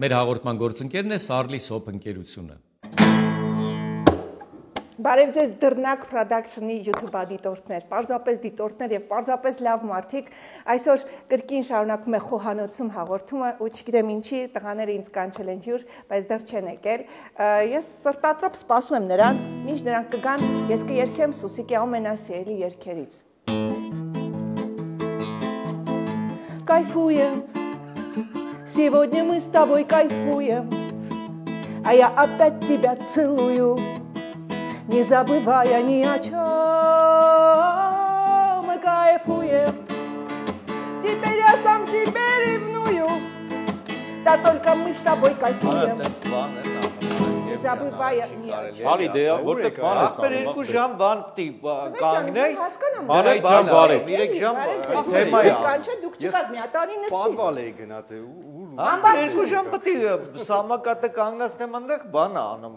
Մեր հաղորդման գործընկերն է Սարլի Սոփ ընկերությունը։ Բարև ձեզ Դռնակ Production-ի YouTube դիտորդներ, պարզապես դիտորդներ եւ պարզապես լավ մարդիկ, այսօր կրկին շարունակվում է խոհանոցում հաղորդումը ու չգիտեմ ինչի տղաները ինձ կանչել են հյուր, բայց դեռ չեն եկել։ Ես սրտատրոպ սպասում եմ նրանց, մինչ նրանք կգան, ես կերքեմ Սուսիկի ամենասիրելի երգերից։ Кайфуем, сегодня мы с тобой кайфуем, а я опять тебя целую. Не забывая ни о чем, мы кайфуем. Теперь я сам себе ревную, да только мы с тобой кайфуем. Не забывая ни о чем. Ալի դե որտե բան է Ապեր 2 ժամ բան պիտի կանգնեի։ Բարի ջան, բարի։ 3 ժամ թեմա է։ Կանչե դուք չկաք մի հատանի նստի։ Պատվալ էի գնացել ու Ապեր 2 ժամ պիտի սամակատը կանգնացնեմ այնտեղ բան է անում։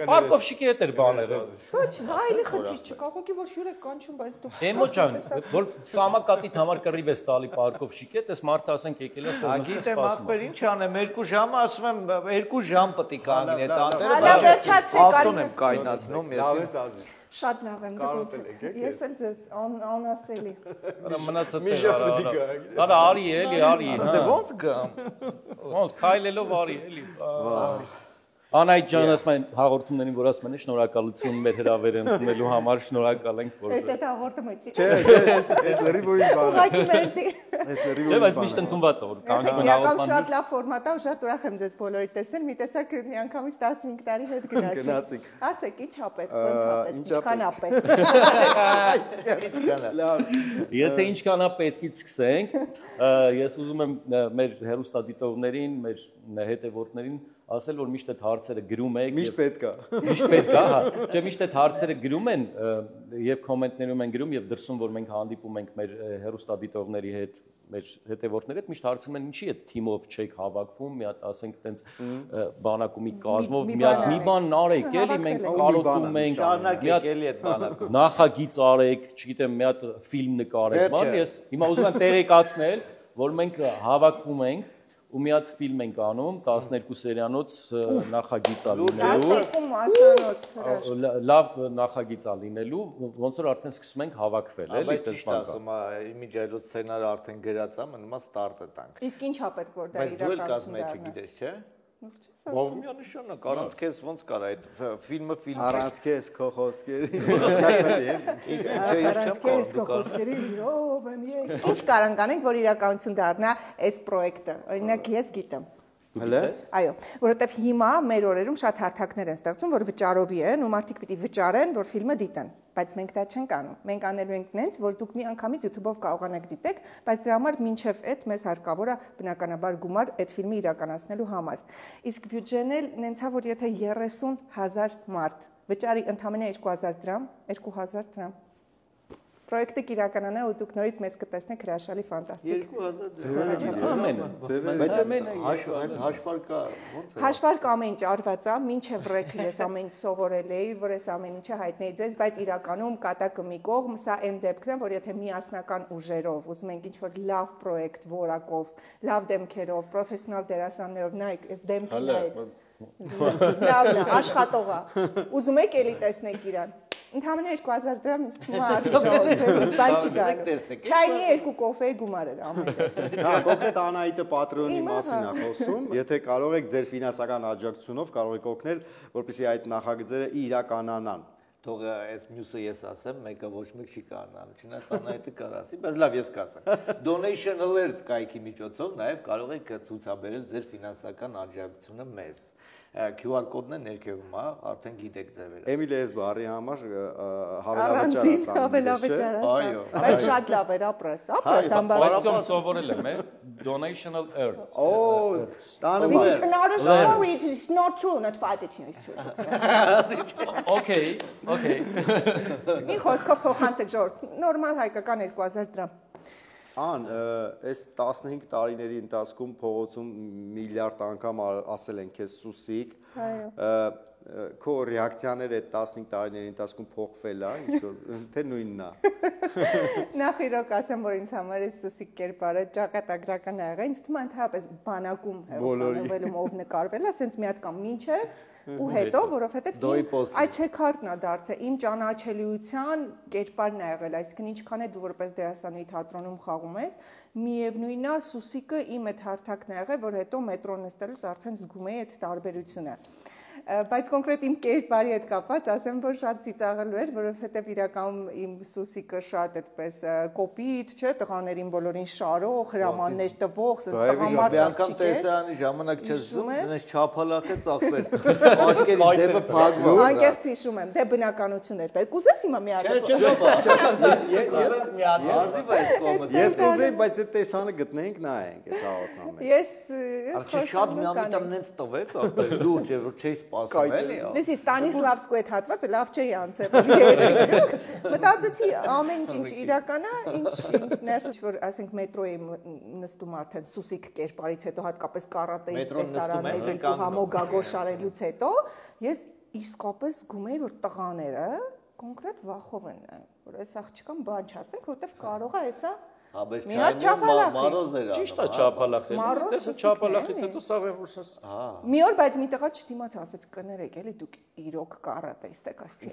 Պարկովշիկի հետ էր բաները։ Ոչ, այլի խնդիր չկա, ուղղակի որ հյուր եք կանչում, բայց դու։ Էմո ջան, որ սամակատիդ համար կռիվ ես տալի Պարկովշիկի հետ, այս մարդը ասենք եկել է ստորնոս Գիտեմ, սպասում։ ապեր ինչ անեմ 2 ժամը ասում եմ 2 ժամ պիտի կանգնի այդ անտերը։ Հալա վերջացրեք, Ավտոն եմ կայնացնում ես։ Շատ լավ եմ դուք։ Ես էլ ձեզ անասելի։ Մնացած է։ Արա արի էլի, արի։ Դե ո՞նց գամ։ Ոնց քայլելով արի էլի։ Անայդ ջան, ասում են հաղորդումներին, որ ասում են շնորհակալություն մեր հրավերը ընդունելու համար, շնորհակալ ենք որ։ Ես այդ հաղորդումը չի։ Չէ, ես լրիվ բան։ Ուղղակի մերսի։ Ես լրիվ Չէ, բայց միշտ ընդունված է որ կանչում են Իրական հաղորդման։ շատ լավ ֆորմատ է, շատ ուրախ եմ ձեզ բոլորիդ տեսնել։ Մի տեսակ միանգամից 15 տարի հետ գնացիք։ Գնացիք։ Ասեք, ի՞նչ ապետ, ո՞նց ապետ, ինչքան ապետ։ Լավ։ Եթե ինչքան է պետքից սկսենք, ես ուզում եմ մեր հերոստադիտողներին, մեր հետևորդներին ասել որ միշտ այդ հարցերը գրում եք Միշտ պետք է։ միշտ պետք է, հա, չէ միշտ այդ հարցերը գրում են եւ կոմենտներում են գրում եւ դրսում որ մենք հանդիպում ենք մեր հերոստադիտողների հետ, մեր հետևորդների հետ միշտ հարցնում են ինչի է թիմով չեք հավաքվում, մի հատ ասենք տենց բանակումի կազմով, մի հատ մի բան արեք, էլի մենք կարոտում ենք, Շարունակեք էլի այդ բանակը։ նախագիծ արեք, չգիտեմ, մի հատ ֆիլմ նկարեք, բան ես հիմա ուզում եմ տեղեկացնել, որ մենք հավաքվում ենք ու մի հատ ֆիլմ ենք անում 12 սերիանոց նախագիծ ա լինելու լավ նախագիծ ա լինելու ոնց որ արդեն սկսում ենք հավաքվել էլի այդպես բան ասում իմիջայլոց սցենարը արդեն գրած ա մնում է ստարտը տանք Իսկ ինչ ապետ որ դա բայց դու էլ իրականություն կազմեի չգիտես չէ ով միանշանակ առանց քեզ ոնց կարա այդ ֆիլմը Առանց քեզ քո խոսքերի։ Ինչ կարան կանենք, որ իրականություն դառնա այս պրոյեկտը։ Օրինակ ես գիտեմ։ Հələ։ Այո, որովհետև հիմա մեր օրերում շատ հարթակներ են ստեղծում, որ վճարովի են ու մարդիկ պիտի վճարեն, որ ֆիլմը դիտեն, բայց մենք դա չենք անում։ Մենք անելու ենք նենց, որ դուք մի անգամից YouTube-ով կարողանաք դիտեք, բայց դրա համար մինչև այդ մեզ հարկավոր է բնականաբար գումար այդ ֆիլմը իրականացնելու համար։ Իսկ բյուջեն էլ նենց է, որ եթե 30,000 մարդ վճարի ընդամենը 2000 դրամ, 2000 դրամ Պրոյեկտը կիրականանա ու դուք նորից մեծ կտեսնեք հրաշալի ֆանտաստիկ։ 2000 բայց ամենը հաշվարկա ոնց է։ Հաշվարկ ամեն ինչ արված է, մինչև ռեքը ես ամեն ինչ սովորել էի, որ ես ամեն ինչը հայտնեի ձեզ, բայց իրականում կատակը մի կողմ, սա այն դեպքն է, որ եթե միասնական ուժերով ուզում ենք ինչ-որ լավ պրոյեկտ որակով, լավ դեմքերով, պրոֆեսիոնալ դերասաններով նայեք, այս դեմքը նայեք։ Լավն է, աշխատող է։ Ուզում եք էլի տեսնեք իրան։ Ընդամենը 2000 դրամ ինձ թվում է արժանացել, բան չի գալու։ Չայնի 2 կոֆեի գումար էր ամեն ինչ։ Հա, կոնկրետ Անահիտը պատրոնի մասին է խոսում։ Եթե կարող եք ձեր ֆինանսական աջակցությունով կարող եք օգնել, որպեսզի այդ նախագծերը իրականանան։ Թող այս մյուսը ես ասեմ, մեկը ոչ մեկ չի կարողանալ, չնայած Անահիտը կարող ասի, բայց լավ ես կասեմ։ Donation Alerts կայքի միջոցով նաև կարող եք ցուցաբերել ձեր ֆինանսական աջակցությունը մեզ։ QR կոդն է ներքևում, արդեն գիտեք ձևերը։ Էմիլի այս բառի համար հավելավճար Այո, բայց շատ լավ էր ապրես ամբար։ Բայց սովորել եմ, Donational Earth։ Oh, տանը This is not a story, it's not true, not fight it is true։ Okay, okay։ Մի խոսքով փոխանցեք ժողովուրդ, նորմալ հայկական 2000 դրամ։ Ան, այս 15 տարիների ընթացքում փողոցում միլիարդ անգամ ասել են քեզ Սուսիկ։ քո ռեակցիաները այդ 15 տարիների ընթացքում փոխվել է, ինչ որ թե նույնն է։ Նախ իրոք ասեմ, որ ինձ համար է Սուսիկ կերպարը ճակատագրական ա եղել, ինձ թվում է ընդհանրապես բանակում հերոսանովելում ով նկարվել է, ասենց մի հատ կամ մինչև ու հետո, որովհետև այցեքարտն է դարձել, իմ ճանաչելիության կերպարն է եղել, այսինքն ինչքան է դու որպես դերասանի թատրոնում խաղում ես, միևնույնն է Սուսիկը իմ այդ հարթակն է եղել, որ հետո մետրոն նստելուց արդեն զգում էի այդ տարբերությունը։ Բայց կոնկրետ իմ կերպարի հետ կապված ասեմ, որ շատ ծիծաղելու էր, որովհետև իրականում իմ Սուսիկը շատ այդպես կոպիտ, չէ, տղաներին բոլորին շարող, հրամաններ տվող, տղամարդ աղջիկ էր։ Տեսարանի ժամանակ չես զում, այնպես չափալախեց աղբեր։ Աչքերի դեպը փակվում։ Անկեղծ հիշում եմ, դե բնականություն էր։ Բայց կուզես հիմա մի հատ։ Ես կուզեի, բայց այդ տեսանը գտնենք նայենք, այս հաղորդման մեջ։ Ես շատ միամիտան նենց տվեց աղբեր, լուրջ է, որ չէի սպասում էլի։ Լսի, Ստանիսլավսկու այդ հատվածը լավ չէի անցել։ Մտածեցի ամեն ինչ իրական է, ինչ ներսից որ ասենք մետրոյի նստում արդեն Սուսիկ կերպարից հետո հատկապես կարատեի տեսարանների ու համոգագոշարելուց հետո ես իսկապես զգում էի որ տղաները կոնկրետ վախով են, որ այս աղջկան բան չասենք, որովհետև կարող է հեսա Մի հատ չափալախ Ճիշտ է չափալախել։ Տեսա չափալախից հետո սա վերորսես։ Մի օր բայց մի տղա չդիմաց ասեց կներեք, էլի դուք իրոք կարատեիստ եք ասցի։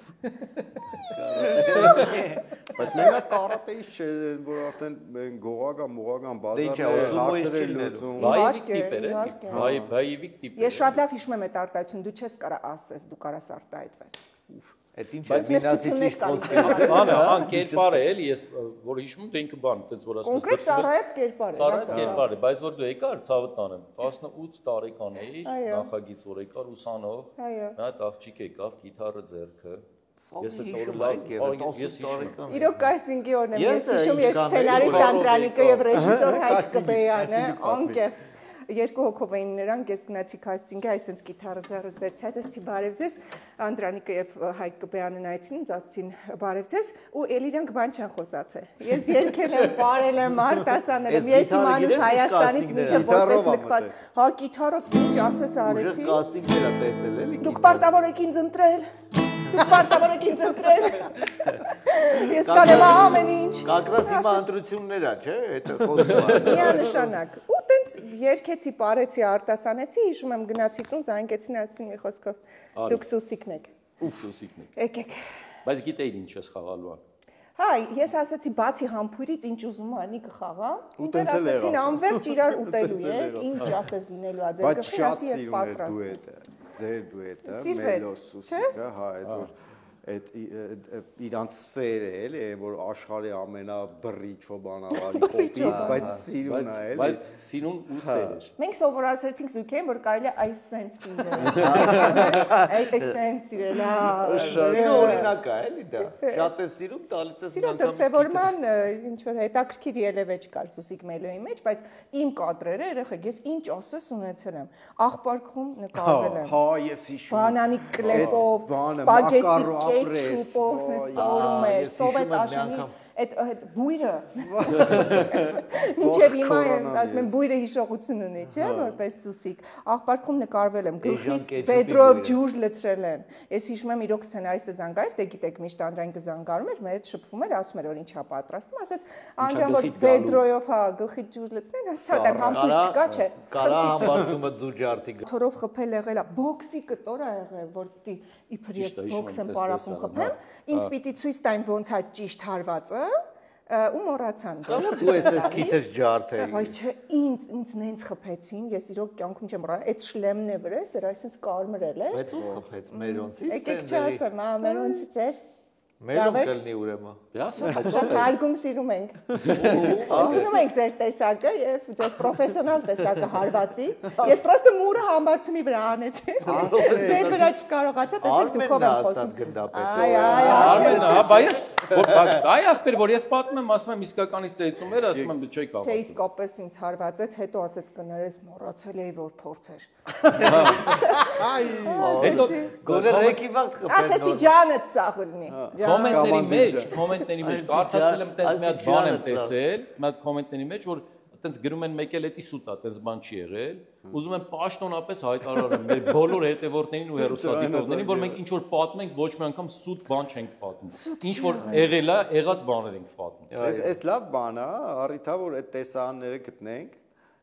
Բայց մենակ կարատեիստ չէ, որ արդեն գողական, մողական բազարներ լուծում։ Բայիվիկ տիպ էր, բայիվիկ տիպ։ Ես շատ լավ հիշում եմ այդ արտահայտությունը, դու չես կարա ասես, դու կարաս արտահայտվես։ Այդ ինչ է մինասի ճիշտ խոսքը։ Բանը, կերպար է, էլի ես որ հիշում դու ինքը բան, այդպես որ ասում ես։ Կոնկրետ ծառայած կերպար է։ Ծառայած կերպար է, բայց որ դու եկար ցավը տանեմ, 18 տարեկան էի, նախագիծ որ եկար ուսանող, նա այդ աղջիկ եկավ, գիտարը ձեռքը։ Ես այդ օրը լավ, ես հիշում։ Իրոք կաստինգի օրն եմ, ես հիշում ես սցենարիստ Անդրանիկը եւ ռեժիսոր Հայկ Կբեյանը, անկեղծ երկու հոգով էին նրանք, ես գնացի կաստինգի, այսպես գիտարը ձեռից վերցրի, ասեցի բարև ձեզ, Անդրանիկը եւ Հայկ Կբեյանն այցին, ասացին բարև ձեզ, ու էլ իրանք բան չեն խոսացել։ Ես երգել եմ, բարել եմ արտասանել եմ, ես իմանուշ Հայաստանից մինչև որպես լքված, հա գիտարով ինչ ասես արեցի։ Ուժեղ կաստինգ էր տեսել էլի։ Դուք պարտավոր եք ինձ ընտրել։ Դուք պարտավոր եք ինձ ընտրել։ Ես կանեմ ամեն ինչ։ Կակրաս հիմա ընտրություններ է, չէ՞, հետո խոսում է։ Միանշանակ։ Ու տենց երկեցի, parեցի, արտասանեցի, հիշում եմ գնացի տուն, զանգեցին, ասեցին մի խոսքով դուք Սուսիկն եք։ Սուսիկն եք։ Եկեք։ Բայց գիտեիր ինչ ես խաղալու։ Հա, ես ասացի բացի համբույրից ինչ ուզում անի կխաղա։ Ու տենց էլ եղավ։ Ասեցին անverջ իրար ուտելու եք, ինչ ասես լինելու ա ձեր գլխին, ասի ես պատրաստ եմ։ Ձեր դուետը, Մելոս Սուսիկը, հա, այդ որ այդ իրանց սերը էլի, որ աշխարհի ամենաբռի չոբանավարի կոպիտ, բայց սիրուն է, էլի։ Բայց սիրուն ու սեր էր։ Մենք սովորացրեցինք զույգին, որ կարելի է այս սենս սիրել։ Այս սենս սիրել, հա։ Շատ օրինակ է, էլի դա։ Շատ է սիրում, տալիս ես Սիրո դրսևորման ինչ որ հետաքրքիր ելևէ չկար Սուսիկ Մելոյի մեջ, բայց իմ կադրերը երեխեք, ես ինչ ասես ունեցել եմ։ Աղբարկում նկարվել եմ։ Հա, ես հիշում։ Բանանի կլեպով, սպագետի կետչուպով, ծորում էր, սովետ աշունի այդ բույրը Ինչև հիմա ասում եմ բույրը հիշողություն ունի, չէ՞, որպես Սուսիկ։ Աղբարկում նկարվել եմ, գլխիս Պետրով ջուր լցրել են։ Ես հիշում եմ իրոք սցենարիստը զանգայից, դե գիտեք, միշտ Անդրանիկը զանգարում էր, մեր հետ շփվում էր, ասում էր, որ ինչա պատրաստում, ասեց, անջան որ Պետրոյով հա գլխի ջուր լցնեն, ասա դա համբույր չկա, չէ։ Կարա համբարձումը ձուջարդի։ Թորով խփել եղել է, բոքսի կտոր ա եղել, որ պիտի իբր ես բոքս եմ պարապում խփեմ, ինձ պիտի ցույց տային ոնց է ճիշտ հարվածը ու մոռացան։ Ու ես քիթս ջարդել։ Բայց չէ, ինձ նենց խփեցին, ես իրոք կյանքում չեմ ռա, այդ շլեմն է վրես, էր այսպես կարմրել է։ Բայց ո՞վ խփեց Մերոնցից։ Եկեք չասեմ, հա, Մերոնցից էր։ Մերոն կլնի ուրեմն։ Դե ասա, Շատ հարգում սիրում ենք։ Ընդունում ենք ձեր տեսակը եւ ձեր պրոֆեսիոնալ տեսակը հարվածի։ Ես պրոստը մուրը համբարձումի վրա անեցի։ Ձեր վրա չկարողացա, տեսեք դուքով եմ խոսում։ Արմենը, հա, բայց այ ախպեր, որ ես պատմում եմ, ասում եմ իսկականից ծեծում էր, ասում եմ դու չէի կարող։ Թե իսկապես ինձ հարվածեց, հետո ասեց կներես մոռացել էի որ փորձեր։ Հետո գոնե ռեկի վաղ խփել։ Ասեցի ջանդ սաղ լինի։ Կոմենտների մեջ կարդացել եմ տես մի հատ բան եմ տեսել, մի հատ կոմենտների մեջ որ այտենց գրում են մեկ էլ էտի սուտ է, այտենց բան չի եղել։ Ուզում եմ պաշտոնապես հայտարարեմ մեր բոլոր հետևորդներին ու հեռուստադիտողներին, որ մենք ինչ որ պատմենք, ոչ մի անգամ սուտ բան չենք պատմում։ Ինչ որ եղել է, եղած բաներ ենք պատմում։ Այս լավ բան է, առիթա որ այդ տեսարանները գտնենք։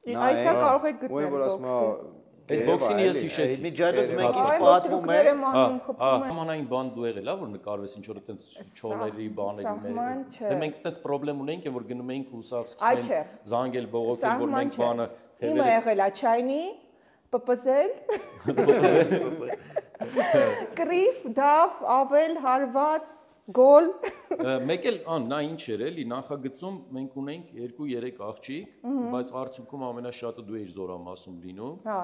Այսա կարող եք գտնել բոքսի։ Այդ բոքսին ես հիշեցի։ Միջայլոց մենք ինչ պատմում ենք։ Ամանային բան դու եղել է, որ նկարվես ինչ որ այտենց չորների բաների մեջ։ Դե մենք այտենց խնդրեմ ունենք, որ գնում էինք հուսախ սկսում զանգել բողոքել, որ մենք բանը թեւել։ Իմը եղել է չայնի, պպզել։ Կրիվ, դավ, ավել, հարված, գոլ։ Մեկ էլ նա ինչ էր էլի, նախագծում մենք ունենք 2-3 աղջիկ, բայց արդյունքում ամենաշատը դու ես զորամասում լինում։ Հա։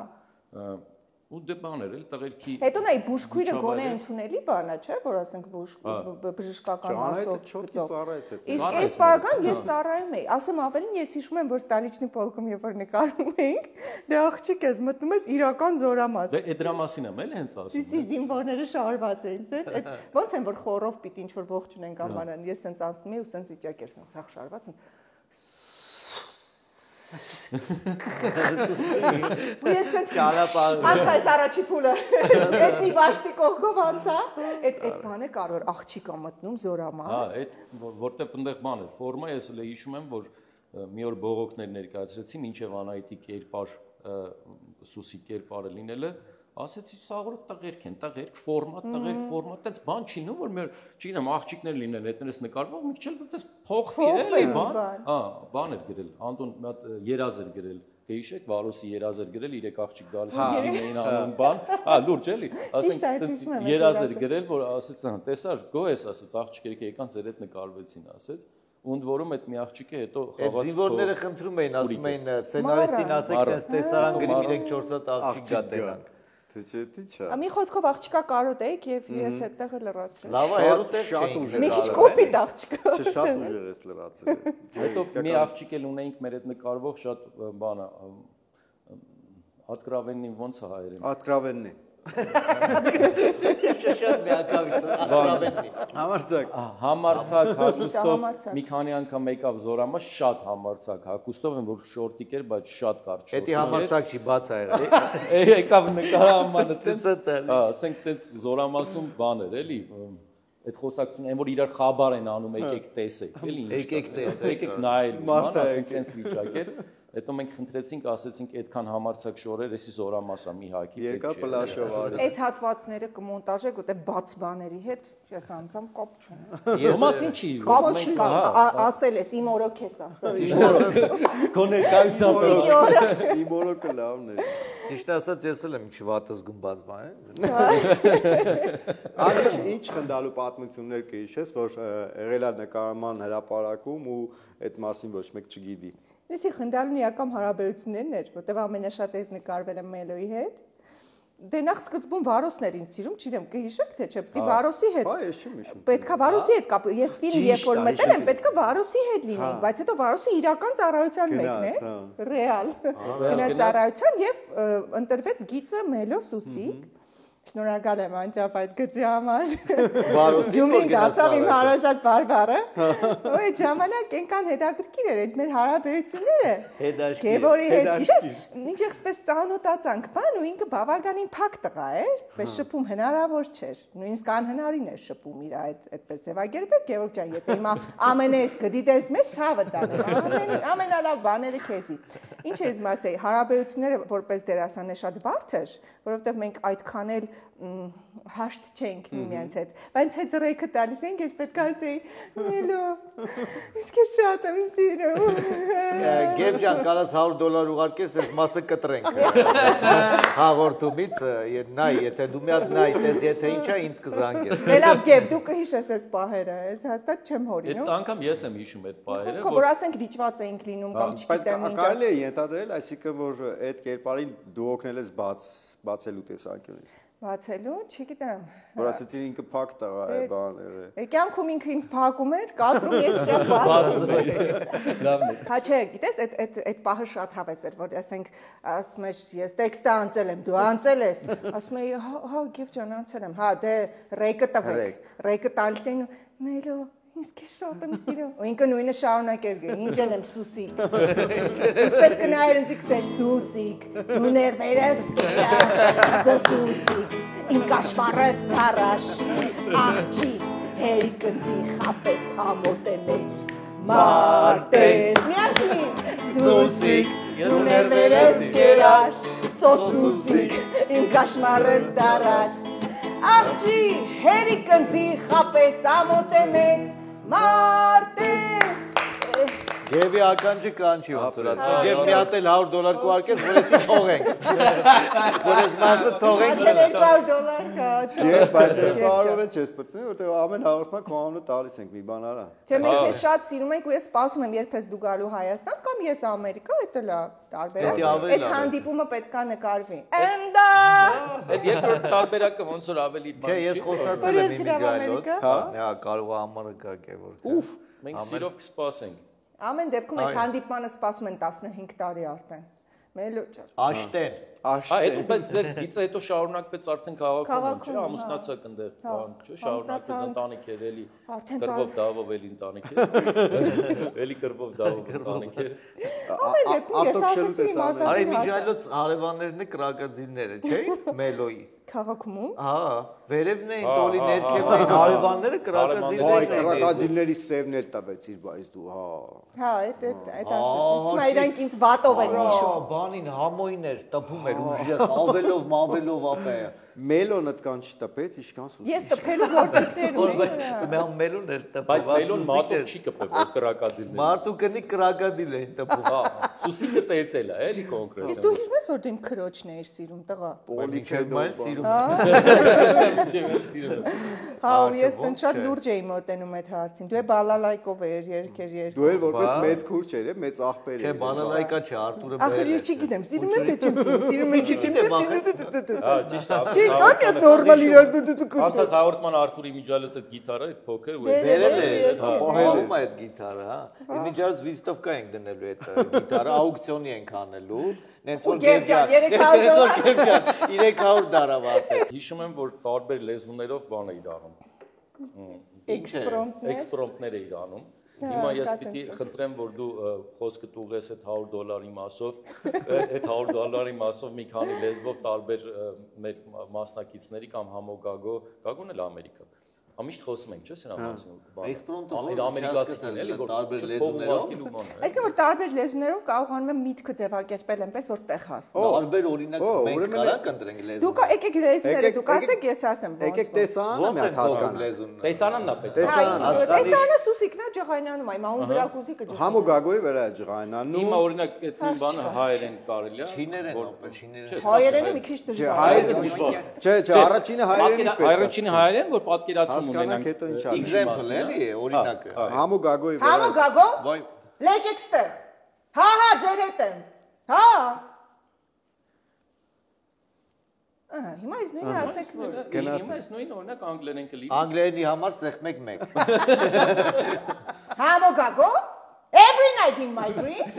Ու դե բաներ էլ տղերքի Հետո նա բուժքույրը գոնե ընդունելի բան է, չէ՞, որ ասենք բժշկական մասով գծով։ Իսկ այս բարգան ես ծառայում էի, ասեմ ավելին ես հիշում եմ, որ Ստալիչնի պոլկում երբ որ նկարում էինք, դե աղջիկ ես մտնում ես իրական զորամաս։ Դե դրա մասին եմ էլ հենց ասում։ Իսկ զինվորները շարված էին, այդ ոնց են որ խորով պիտի ինչ որ ողջուն են կամանան, ես սենց անցնում էի ու սենց վիճակ էր սենց սաղ շարված։ Ես անցա այս առաջի փուլը, ես մի վաշտի կողքով անցա, այդ բանը կարող աղջիկա մտնում զորամաս։ Հա, այդ որտեղ այնտեղ բան էր, ֆորմա ես էլ հիշում եմ, որ մի օր բողոքներ ներկայացրեցի, մինչև Անահիտի կերպար Սուսի կերպարը լինելը, ասեցի սաղորը տղերք են, տղերք, ֆորմատ, այդպես բան չի նու, որ մեր, չգիտեմ, աղջիկներ լինեն, այդպես նկարվող, մի քիչ էլ այդպես փոխվի էլի բան։ Հա, բան էր գրել, Անտոն մի հատ երազ էր գրել, կհիշեք, Վարոսի երազ էր գրել, 3 աղջիկ գալիս էին անում բան, հա, լուրջ էլի, ասենք այդպես երազ էր գրել, որ ասեց, տեսար, գո ես, ասեց, աղջիկերը եկան ձեր հետ նկարվեցին, ասեց։ Ունդ որում այդ մի աղջիկը հետո խաղաց։ Այդ զինվորները խնդրում էին, ասում էին, սցենարիստին ասեք, տես տեսարան գրի 3-4 հատ աղջիկ գտենանք։ Թե Մի խոսքով աղջիկա կարոտ էիք եւ ես այդտեղ էլ լրացրի։ Լավ է, հերոտ շատ ուժեղ։ Մի քիչ կոպիտ աղջիկա։ Շատ ուժեղ ես լրացել։ Հետո մի աղջիկ էլ ունեինք մեր այդ նկարվող շատ բանը Ատկրավենին ոնց է հայերեն։ Ատկրավեննի։ Շատ միակավից ատկրավեննի։ Համարցակ։ Համարցակ հագուստով մի քանի անգամ եկավ զորամաս, շատ համարցակ հագուստով են որ շորտիկ էր, բայց շատ կարճ շորտիկ։ Էդի համարցակ չի, բաց է եղել։ Եկավ նկարահանմանը տենց, ասենք տենց զորամասում բաներ էլի։ Այդ խոսակցությունը այն որ իրար խաբար են անում, եկեք տեսեք, էլի ինչ։ Եկեք տեսեք, եկեք նայել, ման ասենք տենց վիճակ էր։ Հետո մենք խնդրեցինք, ասեցինք, այդքան համարցակ շորեր, էսի զորամասա մի հակի։ Եկա պլաշով արի։ Այս հատվածները կմոնտաժեք, ուտե բաց բաների հետ ես անցամ կապ չունեմ։ Յոմասին չի։ Կապ չի, ասել ես, իմ օրոք ես ասել։ Կոներկայությամբ իմ օրոքը լավն է։ Ճիշտ ասած ես էլ եմ մի վատ զգում բազբան, Ինչ խնդալու պատմություններ կհիշես, որ եղել է նկարման հրապարակում ու այդ մասին ոչ մեկ չգիտի։ Իսկ խնդալու միակամ հարաբերություններն էր, որտեղ ամենաշատ ես նկարվել եմ Մելոյի հետ։ Դե նախ սկզբում Վարոսն էր ինձ սիրում, չգիտեմ, կհիշեք թե չէ, պետք է Վարոսի հետ։ Հա, ես չեմ հիշում։ Պետք է Վարոսի հետ կապ։ Ես ֆիլմ երբ որ մտել եմ, պետք է Վարոսի հետ լինեինք, բայց հետո Վարոսի իրական ծառայության մեկն է, ռեալ։ Գնաց ծառայության եւ ընտրվեց գիծը Մելո Սուսիկ։ Շնորհակալ եմ անչափ այդ գծի համար։ Վարոսի որ գնացավ իմ հարազատ բարբառը։ Ու այդ ժամանակ այնքան հետաքրքիր էր այդ մեր հարաբերությունները։ Գևորի հետ գիտես, ինչ էսպես ծանոթացանք, բան ու ինքը բավականին փակ տղա էր, պես շփում հնարավոր չէր։ Նույնիսկ անհնարին էր շփում իր այդպես ձևակերպել, Գևորգ ջան, եթե հիմա ամենես կդիտես մեզ ցավը տանեմ, ամենալավ բաները քեզի։ Ինչ ես ասեի, հարաբերությունները որպես դերասաններ շատ բարդ էր, որովհետև մենք այդքան էլ հաշտ չենք միմյանց հետ, բայց հետ ռեյքը տալիս ենք, ես պետք է ասեի, Մելո, իսկ ես շատ եմ սիրում։ Գև ջան, կարաս $100 ուղարկես, ես մասը կտրենք հաղորդումից, նայ, եթե դու մի հատ նայ, տես եթե ինչ է, ինձ կզանգես։ Լավ, Գև, դու կհիշես այս պահերը, ես հաստատ չեմ հորինում։ Այդ անգամ ես եմ հիշում այդ պահերը, որ ասենք վիճված էինք լինում կամ չգիտեմ ինչ։ Բայց կարելի է ենթադրել, այսինքն որ այդ կերպարին դու օգնել ես բացելու տեսանկյունից։ Բացելու, չգիտեմ։ Որ ասեցին ինքը փակ տղա է, բան է։ Կյանքում ինքը ինձ փակում էր, կադրում ես դրա բացում էր։ Լավն է։ Հա չէ, գիտես, այդ պահը շատ հավես էր, որ ասենք, ասում ես, ես տեքստը անցել եմ, դու անցել ես։ Ասում էի, հա, Գև ջան, անցել եմ։ Հա, դե ռեյկը տվեք։ Ռեյկը տալիս էին, Մելո, Իսկ շոտ եմ սիրում։ Ու ինքը նույնը շարունակեր գե, ինչ եմ սուսիկ։ Ուսպես կնայր ինձ քսեր սուսիկ, դու ներվերես կերաշ, սուսիկ, իմ կաշմարես դարաշ, աղջի, հերի կնձի խապես ամոտենեց, մարտես, միասին, սուսիկ, դու ներվերես կերաշ, սուսիկ, իմ կաշմարես դարաշ, աղջի, հերի կնձի խապես ամոտենեց, մարտես, Գևի ականջը կանչի ոնց որ ասում։ Գև մի հատ էլ $100 կուարկես, որ էսի թողենք։ Որ էս մասը թողենք։ $200 կա։ Եվ բայց 200-ով էլ չես պրծնի, որտեղ ամեն հաղորդման քո անունը տալիս ենք մի բան արա։ Չէ, մենք քեզ շատ սիրում ենք ու ես սպասում եմ երբ ես դու գալու Հայաստան կամ ես Ամերիկա, դա էլ է տարբերակ։ Այդ հանդիպումը պետքա նկարվի։ Էնդա։ Այդ երկրորդ տարբերակը ոնց որ ավելի Չէ, ես խոսացել եմ իմիջայլոց։ Հա, կարող է ամառը գա Գևորգ։ Ուֆ, մենք սիրով կսպասենք։ Ամեն դեպքում այդ հանդիպմանը սպասում են 15 տարի արդեն։ Մելոջ։ Աշտեն։ Այդ բայց ձեր գիծը հետո շարունակվեց արդեն քաղաքում, չէ՞, ամուսնացաք այնտեղ, բան, չէ՞, շարունակվեց ընտանիք էր էլի կրվով դավով էլի ընտանիք էր։ Էլի կրվով դավով ընտանիք էր։ Ամեն դեպքում ես ասացի իմ ասածին։ Արի միջայլոց հարևաններն է կրակաձիլները, չէ՞, Մելոյի։ Քաղաքում։ Հա, վերևն էին, տոլի ներքևն էին, հարևանները Վայ, կրակաձիլներ էին։ կրակաձիլների սևն էլ տվեցիր, բայց դու, հա։ Հա, այդ աշշ, իրանք ինձ վատով են հիշում։ Բանին համոյն էր, տպում էր ուժեղ, ավելով, մավելով ապե։ Մելոնդ կան չտպեց, իշքան սուս։ Ես տպելու գործիքներ ունեմ։ Մեմ մելուն էր տպում։ Բայց մելոն մատով չի կպել, որ կրակադիլն է։ Մարդու կնի կրակադիլ էին տպում։ Հա, սուսիկը ծեծել է, էլի Իսկ կոնկրետ։ դու հիշում ես որ դու իմ քրոջն էիր սիրում, տղա։ Պոլիքեդոն սիրում։ Չէ, սիրում։ Հա, ու ես տենց շատ լուրջ էի մոտենում այդ հարցին։ Դու է բալալայկով էր երկեր։ Դու էլ որպես մեծ քուրջ էր, մեծ աղբեր Չէ, էր։ բանալայկա չէ, Արտուրը Ախր ես չգիտեմ, սիրում եմ թե չեմ սիրում, սիրում եմ թե չեմ։ Հա, ճիշտ է։ Ճիշտ է, մի հատ նորմալ իրար դու Անցած հաղորդման Արտուրի միջալոց այդ գիտարը, այդ փոքր ու Վերել է, պահում է այդ գիտարը, հա։ Իմիջիայլոց վիստովկա ենք դնելու այդ գիտարը, աուկցիոնի ենք անելու։ Նենց որ $300 $300 դարավ արդեն։ Հիշում եմ, որ տարբեր լեզուներով բան էի անում։ Էքսպրոմպտներ էի անում։ Հիմա ես պիտի խնդրեմ, որ դու խոսքդ ուղես այդ $100 մասով, այդ $100 մասով մի քանի լեզվով տարբեր մեր մասնակիցների կամ համոգագո, գագոն էլ Ամերիկա։ Ամիշտ խոսում ենք, չէ՞, սրա մասին բանը։ Էքսպրոմպտը Այդ ամերիկացիներն էլի, որ տարբեր լեզուներով։ Այսինքն որ տարբեր լեզուներով կարողանում եմ միտքը ձևակերպել այնպես որ տեղ հասնի։ Տարբեր օրինակ մենք կարա կընտրենք լեզու։ Դուք եկեք լեզուները դուք ասեք, ես ասեմ ոնց։ Եկեք տեսանանը մի հատ հասկանա։ լեզուն։ Տեսանանն է պետք։ Տեսանը սուսիկնա ջղայնանում է, իմա ուն վրա կուզիկը ջղայնանում։ Համո գագոյի վրա ջղայնանում։ Հիմա օրինակ այդ նույն բանը հայերեն կարելի է։ Չիներ են ապել, չիներ։ Հայերենը մի քիչ դժվար։ Հայերենը դժվար։ Չէ, առաջինը հայերենից պետք է։ Առաջինը հայերեն, որ պատկերացում ունենանք։ Հետո ինչ Example էլի օրինակը։ Համո գագոյի վրա։ Համո գագո։ Վայ, Լեկեք ստեղ։ Հա, ձեր հետ եմ։ Հա։ Հիմա ես նույնը ասեք որ Հիմա ես նույն օրինակ անգլերեն կլինի։ անգլերենի համար սեղմեք մեկ։ Համո գագո։ Every night in my dreams,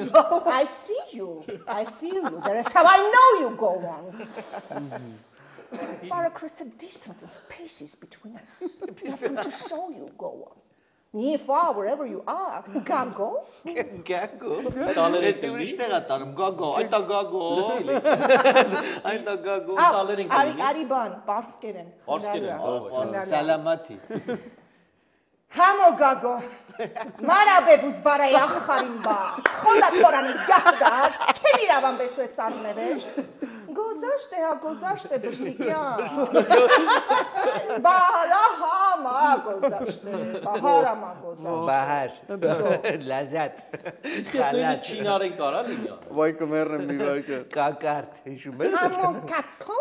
I see you, I feel you. That is how I know you go on. Far across the distance and spaces between us. Nothing to show you go on. Near, far, wherever you are. Gago. Գագո։ Տալերեն Ես ուրիշներ ա տանում, գագո, այդա գագո։ Այդա գագո։ Տալերեն կլինի։ Արիբան, պարսկերեն։ Պարսկերեն, Սալամաթի։ Համո գագո։ Մարաբեբուս բարայ ախարիմբա։ Խոլա թորանի գահդար։ Քեմիրավան բեսո է սարնևեշտ։ Գոզաշտ է, հա գոզաշտ է բշտիկյան։ Բարա համա գոզաշտ է, բարամա գոզաշտ։ Բահար։ Լազատ։ Իսկ ես նույնը չինարեն կարա լինի։ Վայ կմեռեմ մի վարկը։ Կակարդ, հիշում ես։ Համո կաթո։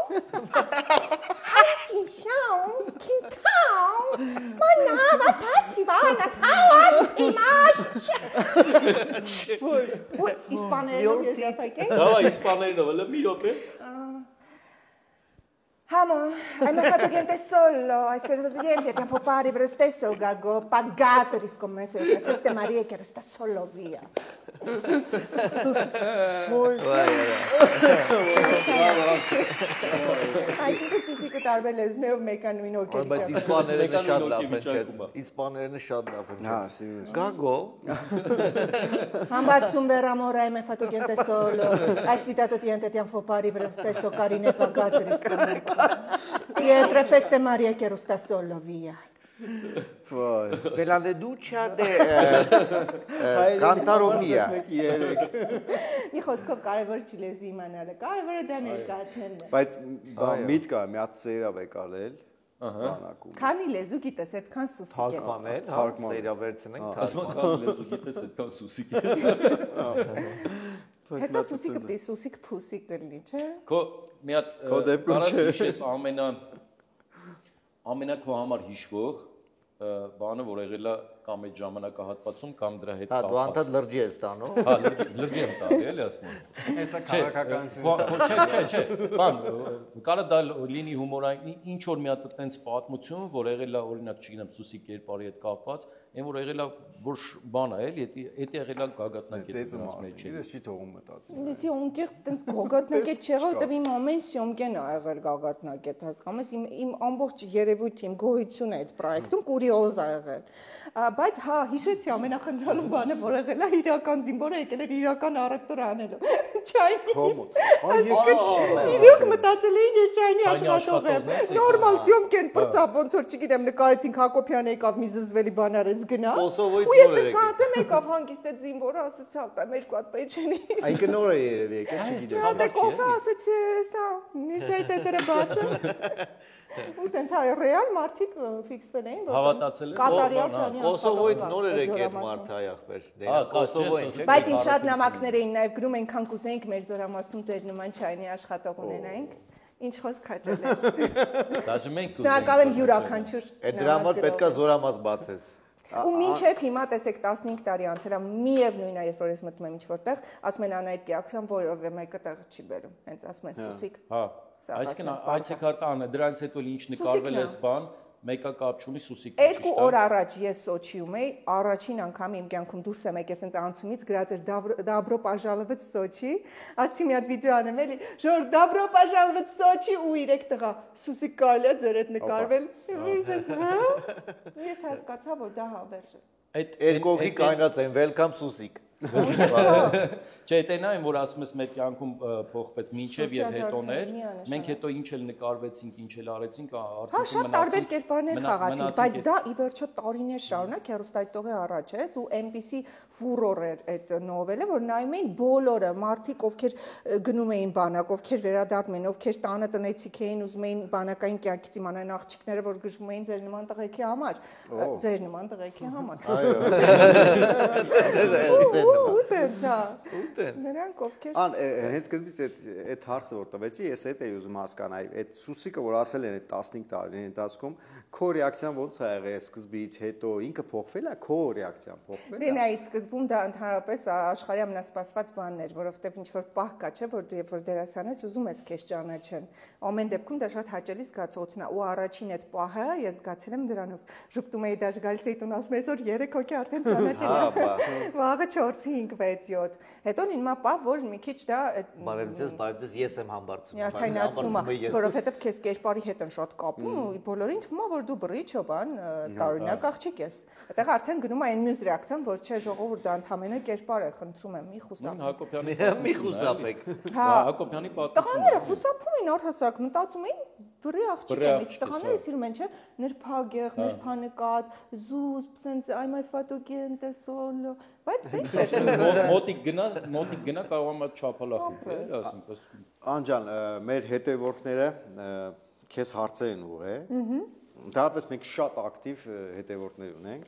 Անցիշան, կինթան։ Մանավա պասիվանա թավաս իմաշ։ Իսպաներով ես յապայք ենք։ Դավայ իսպաներենով, լը մի րոպե։ Amo, hai mai fatto niente solo, hai spiegato niente, abbiamo popare per lo stesso, Gago, pagato di scommesse per feste Maria che resta solo via. Այսինքն Սուսիկը տարբեր լեզուներով մեկանույն օկեի բայց իսպաներենը շատ լավ հնչեց։ Իսպաներենը շատ լավ հնչեց։ Գագո։ Համբարձում վերամորայ me fatto gente solo. Hai svitato niente ti anfopari per lo stesso carine pagato risposto. Pietre feste Maria che sta solo via. Per la duccia de Cantaromia. Մի խոսքով կարևոր չի լեզու իմանալը, կարևորը դա ներկայացնելն է։ Բայց միտ կա, մի հատ սերավ է կարել բանակում։ Քանի լեզու գիտես, այդքան սուսիկ է։ Թարգմանել, սերա վերցնենք, Ասում քան լեզու գիտես այդքան սուսիկ ես։ Հետո սուսիկը պիտի սուսիկ փուսիկ դրնի, չէ՞։ Քո մի հատ կարաս հիշես ամենա քո համար հիշվող բանը, որ եղել է կամ այդ ժամանակահատվածում կամ դրա հետ կապված։ Հա, դու անդադ լրջի ես տանում։ Հա, լրջի եմ տալի, էլի ասում եմ։ Հեսա քաղաքականությունից։ Չէ, բան, կարա դա լինի հումորային, ինչ որ մի հատ այդպես պատմություն, որ եղել է, օրինակ, չգիտեմ, Սուսիկ կերպարի հետ կապված, այն որ եղել է, որ բան է, էլի, դա եղել է գագաթնակետ դրանց մեջ։ Ես չի թողում մտածել։ Ինձ ունկիղ տենց գագաթնակետ չեղա, որտեվ իմ ամեն սյոմկեն ա եղել գագաթնակետ, հասկանում ես, իմ ամբողջ երևույթի, իմ գոյությունը այդ պրոյեկտում կուրիոզ ա եղել։ Բայց հա, հիշեցի ամենախնդրալու բանը, որ եղել է իրական զինվորը եկել էր իրական առևտուր անելու։ Չայնի։ Իրոք մտածել էին ես չայնի աշխատող եմ։ Նորմալ սյոմկեն պրծավ, ոնց որ չգիտեմ նկարեցինք Հակոբյանը եկավ մի զզվելի բան արեց գնա։ Ու ես այդ կանցեմ եկավ հանգիստ այդ զինվորը ասեց հա տա մեր կոտ պեջենի։ Այն կնոր է երևի եկել, չգիտեմ։ Հա դե կոֆե ասեց ստա, նիսայ դերը բացը։ Ու տենց հայ ռեալ մարդիկ ֆիքսվել էին, հավատացել են։ Կատարյալ չանի Կոսովոից նոր էր եկել այդ մարդ հայ ախպեր։ Դե Կոսովո ինչ է։ Բայց ինձ շատ նամակներ էին նաև գրում, այնքան կուզեինք մեր զորամասում ձեր նման չայնի աշխատող ունենայինք։ Ինչ խոսք հաճել էր։ Դաժե մենք Շնորհակալ եմ յուրաքանչյուր։ Այդ դրա համար պետքա զորամաս բացես։ Ու մինչև հիմա տեսեք 15 տարի անցել է, միևնույն է, երբ որ ես մտնում եմ ինչ-որտեղ, ասում են Անահիտ Կիակոսյան, որովե մեկը տեղը չի բերում։ Հենց ասում են Սուսիկ։ Հա։ Այսինքն այցեքարտանը դրանից հետո ինչ նկարվել է բան, մեկը կապ չունի Սուսիկ։ 2 օր առաջ ես Սոչիում էի, առաջին անգամ իմ կյանքում դուրս եմ եկել ասենց անցումից գրած էր Добро пожаловать в Сочи, ասցի մի հատ վիդեո անեմ էլի, ժոր Добро пожаловать в Сочи ու 3 տղա Սուսիկ կարելի է ձեր հետ նկարվել։ Ես հասկացա, որ դա հավերժ է։ Այդ երկողի կայնած են welcome Սուսիկ։ Չէ, դա այն որ ասում ես մեր կյանքում փոխվեց մինչև եւ հետոներ, մենք հետո ինչ էլ նկարվեցինք, ինչ էլ արեցինք, արդյունքում մնացինք։ Հա, շատ տարբեր կերպարներ խաղացինք, բայց դա ի վերջո տարիներ շարունակ հեռուստայտողի առաջ է, ու այնպիսի ֆուրոր էր այդ նովելը, որ նայում էին բոլորը, մարդիկ, ովքեր գնում էին բանակ, ովքեր վերադառնում էին, ովքեր տանը տնեցիկ էին, ուզում էին բանակային կյանքից իմանան աղջիկները, որ գժվում էին ձեր նման տղեկի համար, ձեր նման տղեկի համար։ Այո։ Ուտենց, հա։ Ուտենց։ Նրանք ովքեր հենց սկզբից այդ հարցը որ տվեցի, ես այդ էի ուզում հասկանալ, այդ Սուսիկը որ ասել են այդ 15 տարիների ընթացքում, քո ռեակցիան ոնց ա եղել սկզբից, հետո ինքը փոխվել է, քո ռեակցիան փոխվել է։ Դե նայ, սկզբում դա ընդհանրապես աշխարհի ամենասպասված բանն էր, որովհետև ինչ որ պահ կա, չէ, որ դու երբ որ դերասան ես, ուզում ես քեզ ճանաչեն։ Ամեն դեպքում դա շատ հաճելի զգացողություն է, ու առաջին այդ պահը ես զգացել եմ դրանով։ Ժպտում էի դաշ գալիս էի տուն, ասում ես որ 3 հոգի արդեն ճանաչել եմ։ Վաղը 4, 5, 6, 7։ Հետո ինքնա պահ, որ մի քիչ դա Բարևձեզ, ես եմ համբարձում։ Նյարդայնացնում է, որովհետև քեզ կերպարի հետ են շատ կապում ու բոլորին թվում է, որ դու բռիչ ես, բան, տարօրինակ աղջիկ ես։ Այդտեղ արդեն գնում է այն մյուս ռեակցիան, որ չէ, ժողովուրդ դա ընդհանրապես կերպար է, խնդրում եմ, մի խուսափ։ Հակոբյանի մի խուսափեք։ Հա, Հակոբյանի պատմությունը։ Տղաները խուսափում են առհասարակ, մտածում էին բռի աղջիկ են, իսկ տղաները սիրում են, չէ, նրբագեղ, նրբանկատ, զուզ, սենց այ մայ ֆոտոգենտե սոլո, բայց դե մոտիկ գնա կարող է մատ չափալախի, ասենք։ Անջան, մեր հետևորդները քեզ հարցեր են ուղղել։ Դարպես մենք շատ ակտիվ հետևորդներ ունենք։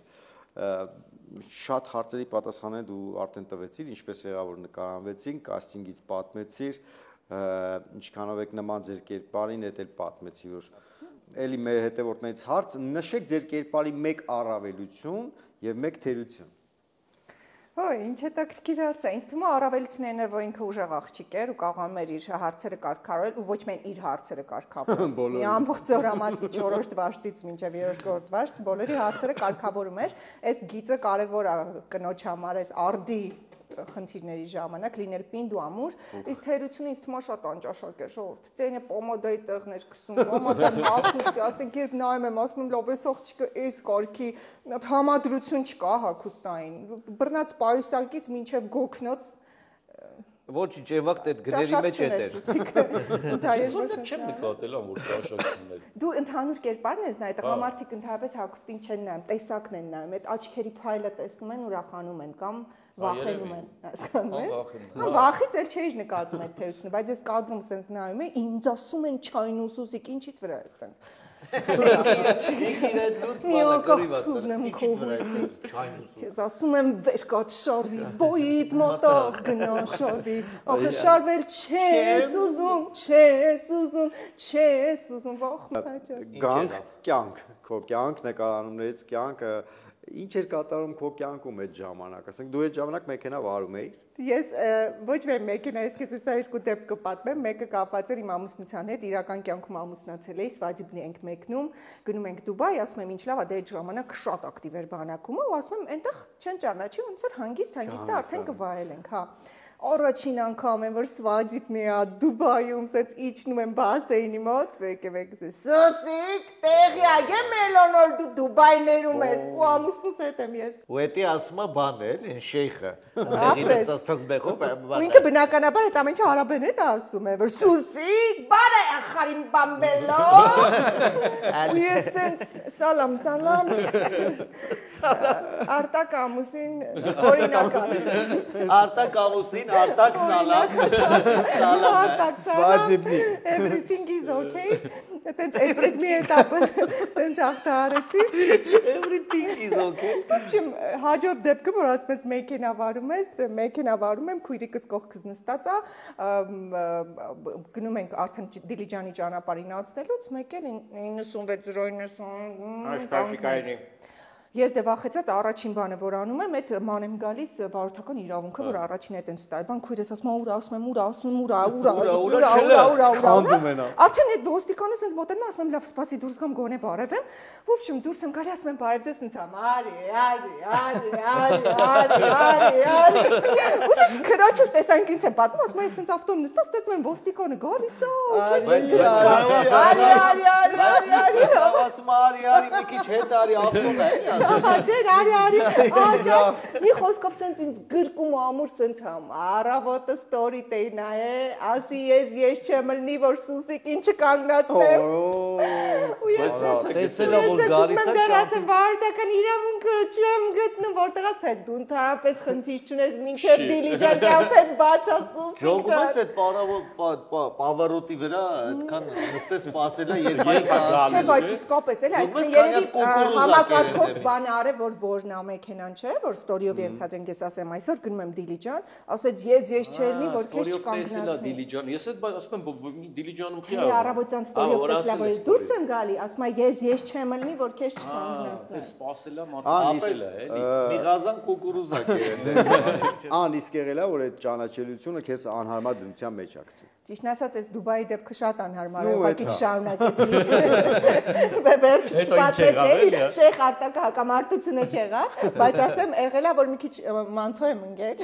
Շատ հարցերի պատասխանել դու արդեն տվեցիր, ինչպես եղավ որ նկարանվեցին, կաստինգից պատմեցիր, ինչքանով եք նման ձեր կերպարին, դա էլ պատմեցի որ էլի մեր հետևորդներից հարց, նշեք ձեր կերպարի մեկ առավելություն եւ մեկ թերություն։ Ոյ, ինչ հետաքրքիր հարց է։ Ինձ թվում է առավելությունն էր, որ ինքը ուժեղ աղջիկ էր ու կարողանում էր իր հարցերը կարգավորել ու ոչ միայն իր հարցերը կարգավորել։ Մի ամբողջ զորամասի 4 դվաշտից մինչև 3-րդ դվաշտ բոլորի հարցերը կարգավորում էր։ Այս գիծը կարևոր է կնոջ համար, այս արդի խնդիրների ժամանակ լինել պինդ ու ամուր, իսկ թերությունը ինձ թվում է շատ անճաշակ է, ժողովուրդ։ Ձենը պոմադայի տեղներ քսում, պոմադան հագուստի, ասենք երբ նայում եմ, ասում եմ լավ, այս աղջիկը էս կարգի, մի հատ համադրություն չկա հագուստային։ Բռնած պայուսակից մինչև գոքնոց Ոչինչ, Եվախտ այդ գրերի մեջ է դեր։ Սոնը չեմ նկատել, որ ճաշակություններ։ Դու ընդհանուր կերպարն ես նայ, տղամարդիկ ընդհանրապես հագուստին չեն նայում, տեսակն են նայում, այդ աչքերի փայլը տեսնում են, ուրախանում են կամ վախենում են, հասկանում ես։ Վախից էլ չէի նկատում այդ թերությունը, բայց ես կադրում sense նայում եմ, ինձ ասում են չայնուսուսիկ, ինչի՞ց վրա է sense։ Ես ասում եմ վեր կաչ շարվի, բոյիդ մոտող գնա շարվի, ախր շարվել չես ուզում, վախ մաճա։ Գանք, կյանք, քո կյանք, նկարանումներից կյանքը, ինչ էր կատարում քո կյանքում այդ ժամանակ, ասենք դու այդ ժամանակ մեքենա վարում էիր։ Ես ոչ միայն մեքենայից քեզ սա երկու դեպք կպատմեմ, մեկը կապված էր իմ ամուսնության հետ, իրական կյանքում ամուսնացել էի, Սվադիբնի ենք մեկնում, գնում ենք Դուբայ, ասում եմ ինչ լավ է, դե այդ ժամանակ շատ ակտիվ էր բանակումը, ու ասում եմ այնտեղ չեն ճանաչի, ոնց որ հանգիստ արդեն կվայել ենք, հա։ Առաջին անգամ եմ որ Սվադիբն է Դուբայում, ասած իջնում եմ բասեյնի մոտ, եկեք Սոսիկ, տեղյակ եմ Էլոնոր դու Դուբայներում ես, ու ամուսնուս հետ եմ ես։ Ու էտի ասում է բան էլ, շեյխը։ Տեղին է ստացած բեղով, ու ինքը բնականաբար այդ ամենը արաբերեն է ասում է, որ Սոսիկ, բարե խարին բամբելո։ Ու ես սալամ։ Արտակ ամուսին օրինական։ Արտակ ամուսին Արտակ Սալամ Սվադիբնի Everything is okay Տենց էսպրետ մի էտապը տենց ախտարեցի Everything is okay Իմ հաջորդ դեպքը որ ասում ես մեքենա վարում եմ քույրիկս կողքս նստած է գնում ենք արդեն Դիլիջանի ճանապարհին անցնելուց մեկ էլ 9609 Ես դե վախեցած առաջին բանը որ անում եմ այդ ման եմ գալիս վարորդական իրավունքը որ առաջին այդ ինձ տալ բան քույրս ասում արդեն այդ ոստիկանը sense մոտենում ասում եմ լավ սպասի դուրս գամ գոնե բարևեմ в общем դուրս եմ գալի ասում եմ բարև ձեզ sense արի քրոջս տեսանք ինձ եմ պատմում ասում եմ sense ավտոն նստած դեպում եմ ոստիկանը գալիս արի մի քիչ հետ արի ավտոն է Ջեր, արի, ասա, մի խոսքով սենց ինձ գրկում ու ամուր սենց համ, առավոտը ստորի տեին է, ասի ես չեմ լնի, որ Սուսիկ ինչը կանգնացնեմ, ու ես տեսելա, որ գալիս է ասեմ, վարորդական իրավունքը չեմ գտնում, որտեղ ասեց, դու ընդհանրապես խնդիր չունես, մինչև Դիլիջան ճամփետ բացա Սուսիկ Ժողում ես այդ պավարոտի վրա, այդքան նստես սպասելա երբեք Չէ, բայց իսկապես էլ, այսինքն երևի համակարգով բան արել, որ որնա մեքենան չէ, որ ստորիով ենթադրենք ես ասեմ այսօր գնում եմ Դիլիջան, ասեց ես չելնի, որ քեզ չկանգնացնի։ Դիլիջան, ես այդ ասում եմ Դիլիջանում չի արել։ Առավոտյան ստորիով տեսլա, որ դուրս եմ գալի, ասում է ես չեմ լնի, որ քեզ չկանգնացնի։ Սպասելա մարդասելա էլի։ Միղազան կուկուրուզա կերել։ Ան իսկ եղել է որ այդ ճանաչելիությունը քեզ անհարմար դրության մեջ ակցի։ Ճիշտն ասած այս Դուբայի դեպքը շատ անհարմար է, ուղղակի շարունակեցի։ Վերջ չպատմեց էլի, շեյխ Արտակը հակամարտությունը չեղավ, բայց ասեմ եղել է որ մի քիչ մանթո եմ ընկել,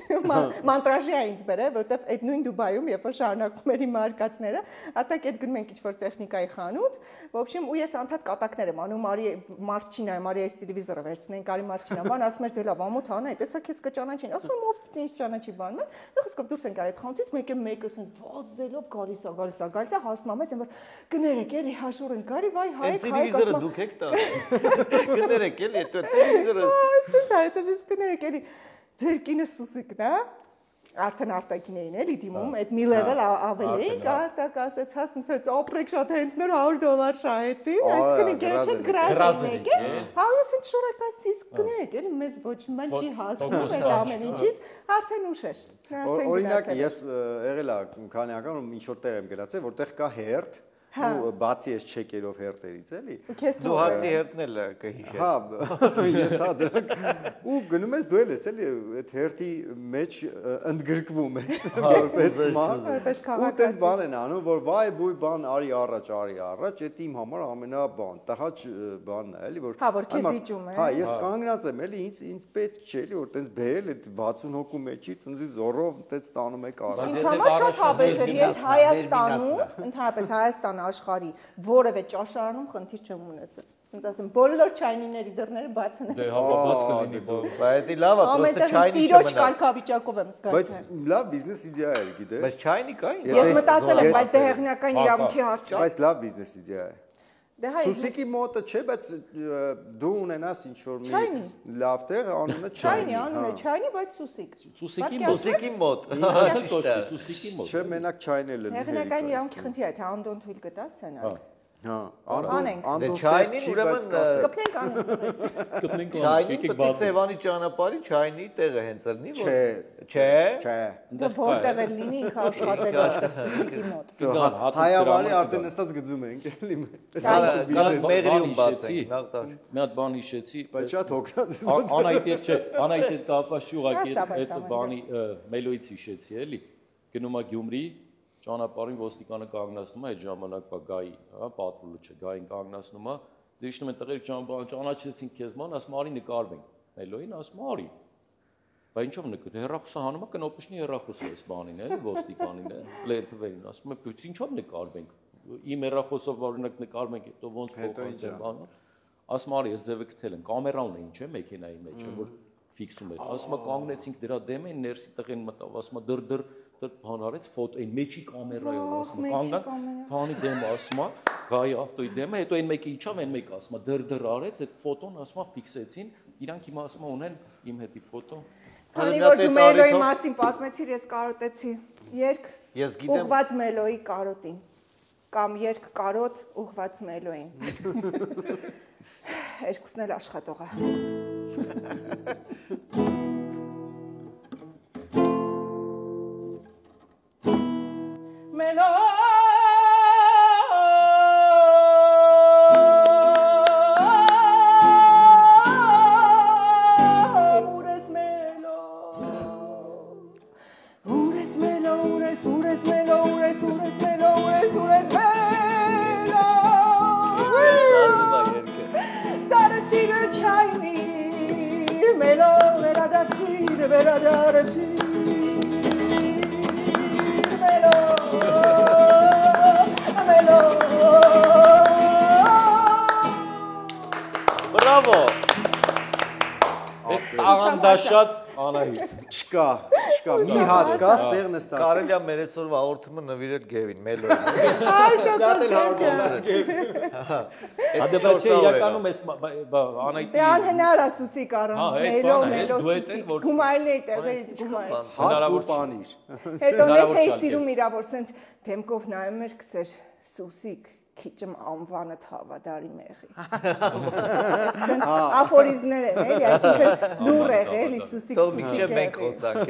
մանտրաժի է ինձ բերել, որովհետև այդ նույն Դուբայում երբ որ շարունակում էր իմ արկածները, Արտակ այդ գնում ենք ինչ-որ տեխնիկայի խանութ, в общем ու ես անդադ կատակներ եմ անում, արի մարչինա եմ, արի այս տելևիզորը վերցնենք, արի մարչինա, բան ասում էր դե լավ, ամոթ անա, տեսա քեզ կճանաչին, ասում եմ ով պիտի ինձ ճանաչի բան, մի խոսքով դուրս ենք արի այդ խանութից, մեկը ասենց վազելով գալիս է, հասնում եմ, որ կներեք էլի հաշուր են գարի, վայ հայք, տելևիզորը դուք եք տա։ Կներեք էլի, այդ տելևիզորը։ Այս կներեք էլի, ձեր կինը Սուսիկն է, արդեն Արտակին էին էլի դիմում, այդ մի level ավելի էինք, Արտակ ասեց, հասնցեց, ապրեք շատ հենց նոր $100 շահեցի, այսինքն ինքեզ հետ գրազենք է, հա ես ինչ շորակաս իսկ կներեք էլի, մեզ ոչ ման չի հասնում այդ ամեն ինչից, արդեն ուշ էր։ Օրինակ ես եղել եմ քանի անգամ ինչ որ տեղ եմ գնացել, որտեղ կա հերթ ու բացի այս չեկերով հերթերից էլի։ Դու հացի հերթն էլ կհիշես։ Հա, ես հա դրանք ու գնում ես դու էլ ես էլի այդ հերթի մեջ ընդգրկվում ես որպես ման, ու տես բան են անում, որ վայ բույ բան արի առաջ, այդ իմ համար ամենաբան, տհաճ բանն է էլի, որ հա, որ քեզ իջում է։ Հա, ես կանգնած եմ էլի, ինձ պետք չէ էլի, որ տես բերել այդ 60 հոգու մեջից ինձ զորով տես տանում եք առաջ։ Ինձ համար շատ հավես էր, ես Հայաստանում, ընդհանրապես Հայաստան աշխարհի որևէ ճաշարանում խնդիր չեմ ունեցել։ Ինձ ասեմ, բոլոր չայնիների դռները բաց են։ Դե հա բաց կլինի դու։ Բայց դա լավ է, պրոստը չայնի իրոջ կարգավիճակով եմ Բայց զգացել։ լավ բիզնես իդեա է, գիտես։ Բայց չայնի կա։ Ես մտածել եմ, բայց դե հեղինակային իրավունքի հարց է։ Բայց լավ բիզնես իդեա է։ Դե հայ Սուսիկի մոտը չէ, բայց դու ունենաս ինչ որ մի լավ տեղ, անունը Չայնի, անունը Չայնի, բայց Սուսիկ։ Սուսիկի մոտ։ Սուսիկի մոտ։ Չէ, մենակ չայնել էլ։ Հեղինակային իրավունքի խնդիր է, թե անդոն թույլ կտաս սենալ։ Հա, անենք։ Դե չայնին ուրեմն Կպնենք անենք։ Կպնենք չայնին պետք է Սևանի ճանապարհի չայնի տեղը հենց լինի, որ Չէ։ չէ։ Դա որտեղ է լինի ինքը աշխատել է Սուսիկի մոտ։ Հայավարի արդեն նստած գծում ենք էլի։ Մեղրիում բացենք նախտար։ Մի հատ բան հիշեցի, Բայց շատ հոգնած է։ Անայտի չէ, անայտի կապված շուղակի այդ բանի մելոյից հիշեցի էլի։ Գնում է Գյումրի, ճանապարհին ոստիկանը կանգնացնում է այդ ժամանակվա գայի, հա, պատրուլը չէ, գային կանգնացնում է, դիշնում են տղեր ճանաչեցինք քեզ ման, ասում արի նկարվենք։ Մելոյին ասում արի։ Բայց ինչով նկար, հեռախոսը հանում է կնոպշնի հեռախոսը էս բանին է, ոստիկանին է, լերթվեին, ասում է, բայց ինչով նկարվենք։ Իմ հեռախոսով օրինակ նկարվենք, հետո ոնց փոխանց է բանը։ Ասում արի, ես ձևը գտել եմ, կամերա ունեին, չէ, մեքենայի մեջ, որ ֆիքսում էր։ Ասում է կանգնեցինք դրա դեմը, ներսի տղեն մտավ, ասում է դր բան արեց ֆոտո, այն մեջի կամերայով ասում է, կանգնակ, քանի դեմը ասում է, գայի ավտոյի դեմը, հետո այն մեկը իջավ, այն մեկը ասում է, դր արեց, այդ ֆոտոն ասում է ֆիքսեցին, իրանք հիմա ասում է ունեն իմ հետի ֆոտո։ Քանի որ դու Մելոյի մասին պատմեցիր, ես կարոտեցի երգ ուղված Մելոյի կարոտին կամ երգ կարոտ ուղված Մելոյին։ Երկուսն էլ աշխատող է։ Մելո Բրավո։ Տաղանդաշատ Անահիտ։ Չկա, մի հատ կա, ստեղ նստած։ Կարելի է մեր այսօրվա հաղորդումը նվիրել Գևին, Մելոյին։ Հադեպի իրականում էս Անահիտի Դե անհնար է Սուսիկ առանց Մելո Սուսիկ։ Գումարն է տեղից գումար։ Հնարավոր պանիր։ Հետո նենց էի սիրում իրա, որ սենց դեմքով նայում էր, քսեր Սուսիկ քիչմ անվանդ հավադարի մեղի։ Սենց աֆորիզմներ են, էլի, այսինքն լուր է, էլի, Սուսիկ քիչմ մենք խոսանք,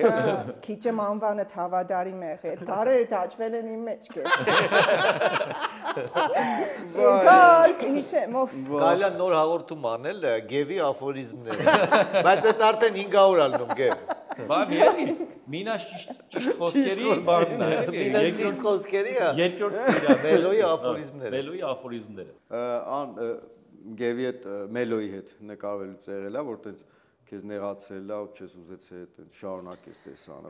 քիչմ անվանդ հավադարի մեղի։ Այդ բառերը դաջվել են իմ մեջ քեզ։ Գալ հիշեմ ով։ Կարելի է նոր հաղորդում անել Գևի աֆորիզմները։ Բայց այդ արդեն 500 ալնում Գև։ Բան էլի, մինաշ ճիշտ խոսքերի բանն է, երկրորդ խոսքերի է։ երկրորդ սիրա Մելոյի աֆորիզմները։ Մելոյի աֆորիզմները։ Գևի հետ Մելոյի հետ նկարվելուց եղել է, որ տենց քեզ նեղացրել է ու չես ուզեցել այդ շարունակես տեսանը։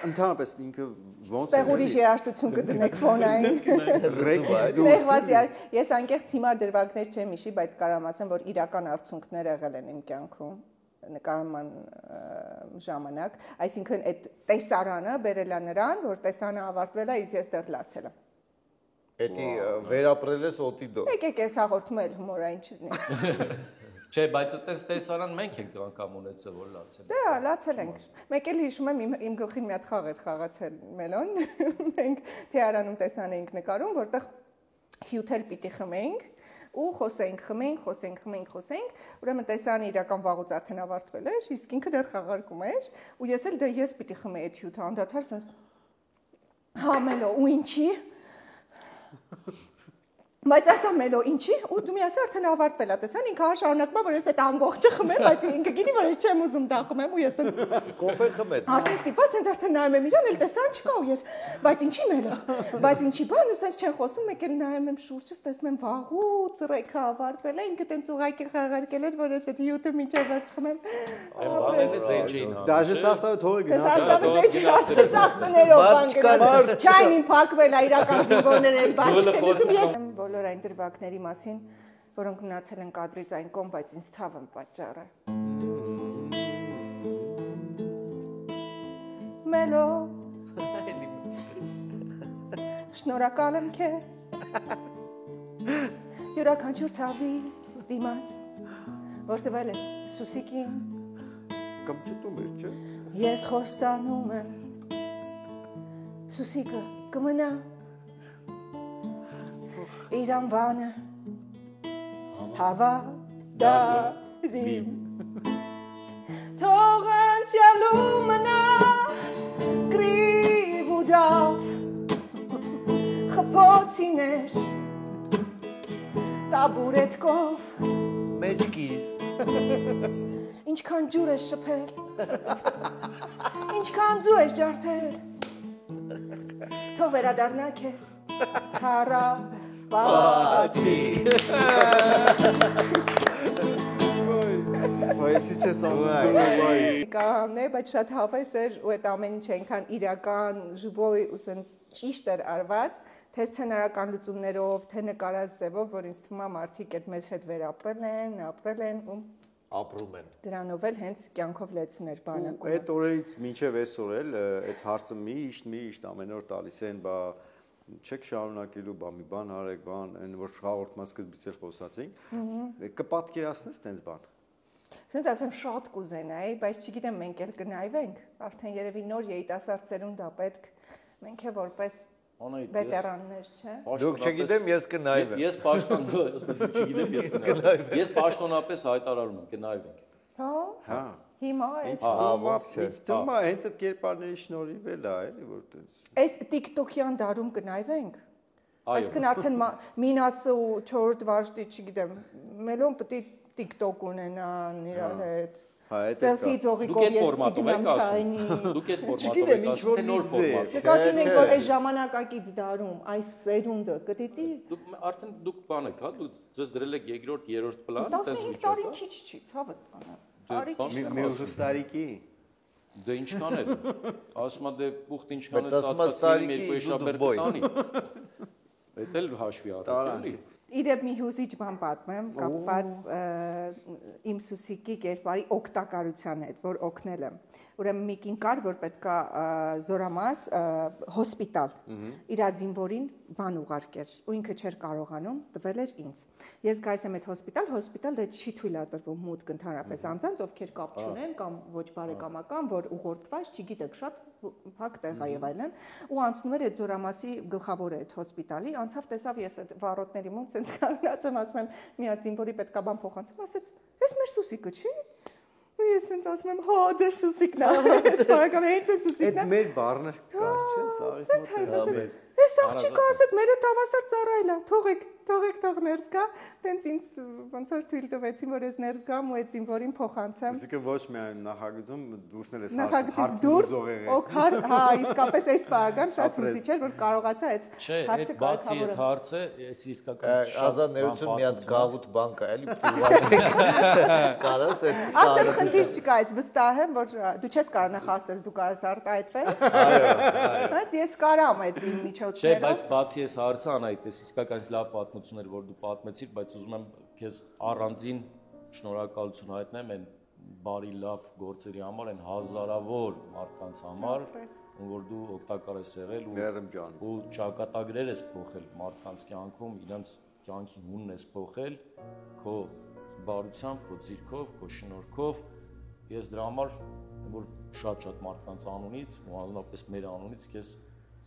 Ընդհանրապես ինքը ոնց Ստեղ ուրիշ երաժշտություն կդնեք ֆոնային։ ռեկից դուրս։ Նեղված ես անկեղծ հիմա դրվագներ չեմ հիշի, բայց կարամ ասեմ, որ իրական արդյունքներ եղել են իմ կյանքում նկարման ժամանակ, այսինքն այդ տեսարանը բերել է նրան, որ տեսանը ավարտվել է, իսկ ես դեռ լացել եմ։ Էդի վերապրել ես օտիդո։ Եկեք այս հաղորդումը էլ հումորային չլինի։ Չէ, բայց այդպես տեսարան մենք ենք անգամ ունեցել, որ լացել։ Դե, լացել ենք։ Մեկ էլ հիշում եմ իմ գլխին մի հատ խաղ էր խաղացել Մելոն։ Մենք թեարանում տեսան էինք նկարում, որտեղ հյութել պիտի խմեինք ու խոսեինք, ուրեմն տեսանը իրական վաղուց արդեն ավարտվել էր, իսկ ինքը դեռ խաղարկում էր, ու ես էլ դե ես պիտի խմեի այդ հյութը, անդադար հա Մելո, ու ինչի։ Բայց ասա մելո ինչի ու դու միասին արդեն ավարտվել է տեսան ինքը շարունակում որ ես այդ ամբողջը խմեմ բայց ինքը գիտի որ ես չեմ ուզում դա խմեմ ու ես կոֆե խմեց արդեն ստիպված ինձ արդեն նայում եմ իրան էլ տեսան չկա ու ես բայց ինչի մելո բայց ինչի բան ու սենց չեն խոսում մեկ էլ նայում եմ շուրջս տեսնում եմ վաղուց ռեքը ավարտվել է ինքը տենց ուղակի խաղարկել էր որ ես այդ յութը միջև վերջ խմեմ Բաները ձեն չէին Դաժե սաստավը թողը գնաց սախտներով բան գնաց չայն իմ փակվել է իրական զինվորներ են բաց բոլոր այն դրվագների մասին, որոնք մնացել են կադրից այն կողմ, բայց ինձ թավ են պատճառը։ Մելո շնորհակալ եմ քեզ յուրաքանչյուր ցավի դիմաց, որ տվել ես Սուսիկին կամ ճտում էր, չէ։ Ես խոստանում եմ Սուսիկը կմնա իր անվանը հավատարիմ թող անցյալում մնա կռիվ ու դավ խփոցիներ տաբուրետկով մեջքից ինչքան ջուր ես շփել ինչքան ձու ես ջարդել թող վերադառնա քեզ քարա Բատի Վայսի չես անում վայ Կանե, բայց շատ հավես էր ու այդ ամեն ինչ այնքան իրական ժվոյ ու սենց ճիշտ էր արված թե սցենարական լուծումներով, թե նկարած ձևով, որ ինձ թվում է մարդիկ այդ մեզ հետ վերապրել են ու ապրում են դրանով էլ հենց կյանքով լեցուներ բանակում Այդ օրերից մինչև այսօր էլ այդ հարցը միշտ ամեն օր տալիս են բա չեք շարունակելու մի բան արեք բան այն որ հաղորդման սկզբից էլ խոսացինք կպատկերացնես տենց բան Սենց ասեմ շատ կուզենայի բայց չգիտեմ մենք էլ կնայվենք արդեն երևի նոր երիտասարդ սերունդ է պետք մենք է որպես վետերաններ չէ Դուք չգիտեմ ես կնայվեմ Ես չգիտեմ ես կնայվեմ Ես պաշտոնապես հայտարարում եմ կնայվենք Հա Հիմա Ինձ թվում է հենց այդ կերպարների շնորհիվ էլ է էլի որ տենց Այս TikTok-յան դարում կնայվենք Այսինքն արդեն մինասը ու 4 վաշտի չգիտեմ մելոն պետք է TikTok ունենան իրար հետ Սելֆի ձողիկով ես դիգնամ չայնի Դուք այդ ֆորմատով Չգիտեմ ինչ որ նոր ֆորմատ Նկատում եք որ այս ժամանակակից դարում այս սերունդը կդիտի Արդեն դուք բան եք հա դուք ձեզ դրել եք երկրորդ երրորդ պլան 15 տարին քիչ չի ցավը տանը Մի ուժ տարիքի Դե ինչքան է ասում դե ուխտ ինչքան է սատկացին երկու եշաբեր կտանի Դա էլ հաշվի առնի Իդեպ մի հուզիչ բան պատմեմ կապված իմ Սուսիկի կերպարի օգտակարության հետ, որ օգնել եմ։ Ուրեմն մի կին կար, որ պետքա զորամաս հոսպիտալ իր զինվորին բան ուղարկեր, ու ինքը չէր կարողանում, տվել էր ինձ։ Ես գայս եմ այդ հոսպիտալ դե չի թույլատրվում մուտք ընդհանրապես անձանց, ովքեր կապ չունեն կամ ոչ բարեկամական, որ ուղղորդված, չգիտեք, շատ փակ տեղ է եւ այլն, ու անցնում էր այդ զորամասի գլխավորը այդ հոսպիտալի, անցավ տեսավ ես այդ վառոտների մոտ ցենց կանգնած եմ, ասում եմ մի հատ զինվորի պետքա բան փոխանցեմ, ասեց, «Էս մեր Սուսիկը չի»։ Ու ես ցենց ասում եմ, «Հա, դեր Սուսիկն է»։ Սպարական է ցենց Սուսիկն է։ Այդ մեր բառներ կար, չէ՞, սարի մոտ։ Էս աղջիկը ասեց, «Մերը տավաստար ծառայել է, թողեք ներս գա»։ Տենց ինձ ոնց որ թույլ տվեցին, որ ես ներս գամ ու այդ զինվորին փոխանցեմ։ Այսինքն ոչ միայն նախագծում դուրսնել ես Նախագծից դուրս, հա, իսկապես այս բաղական շատ հուզիչ էր, որ կարողացա այդ հարցը բացի այդ հարցը, ես իսկական Ազատ ներություն մի հատ գաղութ բան կա, էլի պտուղ կարաս այդ ասեմ խնդիր չկա, այս վստահ եմ, որ դու չես կարող նախասես, դու կարաս արտահայտվես։ Բայց ես կարամ այդ իմ միջոցներով։ Չէ, բայց բացի այս հարցը անայդպես իսկական լավ պատմություն էր, որ դու պատմեցիր, բայց ուզում եմ քեզ առանձին շնորհակալություն հայտնեմ այն բարի լավ գործերի համար, այն հազարավոր մարդկանց համար, որ դու օգտակար ես եղել ու ճակատագրեր ես փոխել մարդկանց կյանքում, իրենց կյանքի հունն ես փոխել քո բարությամբ, քո ձիրքով, քո շնորհքով։ Ես դրա համար որ շատ մարդկանց անունից ու անձնապես մեր անունից քեզ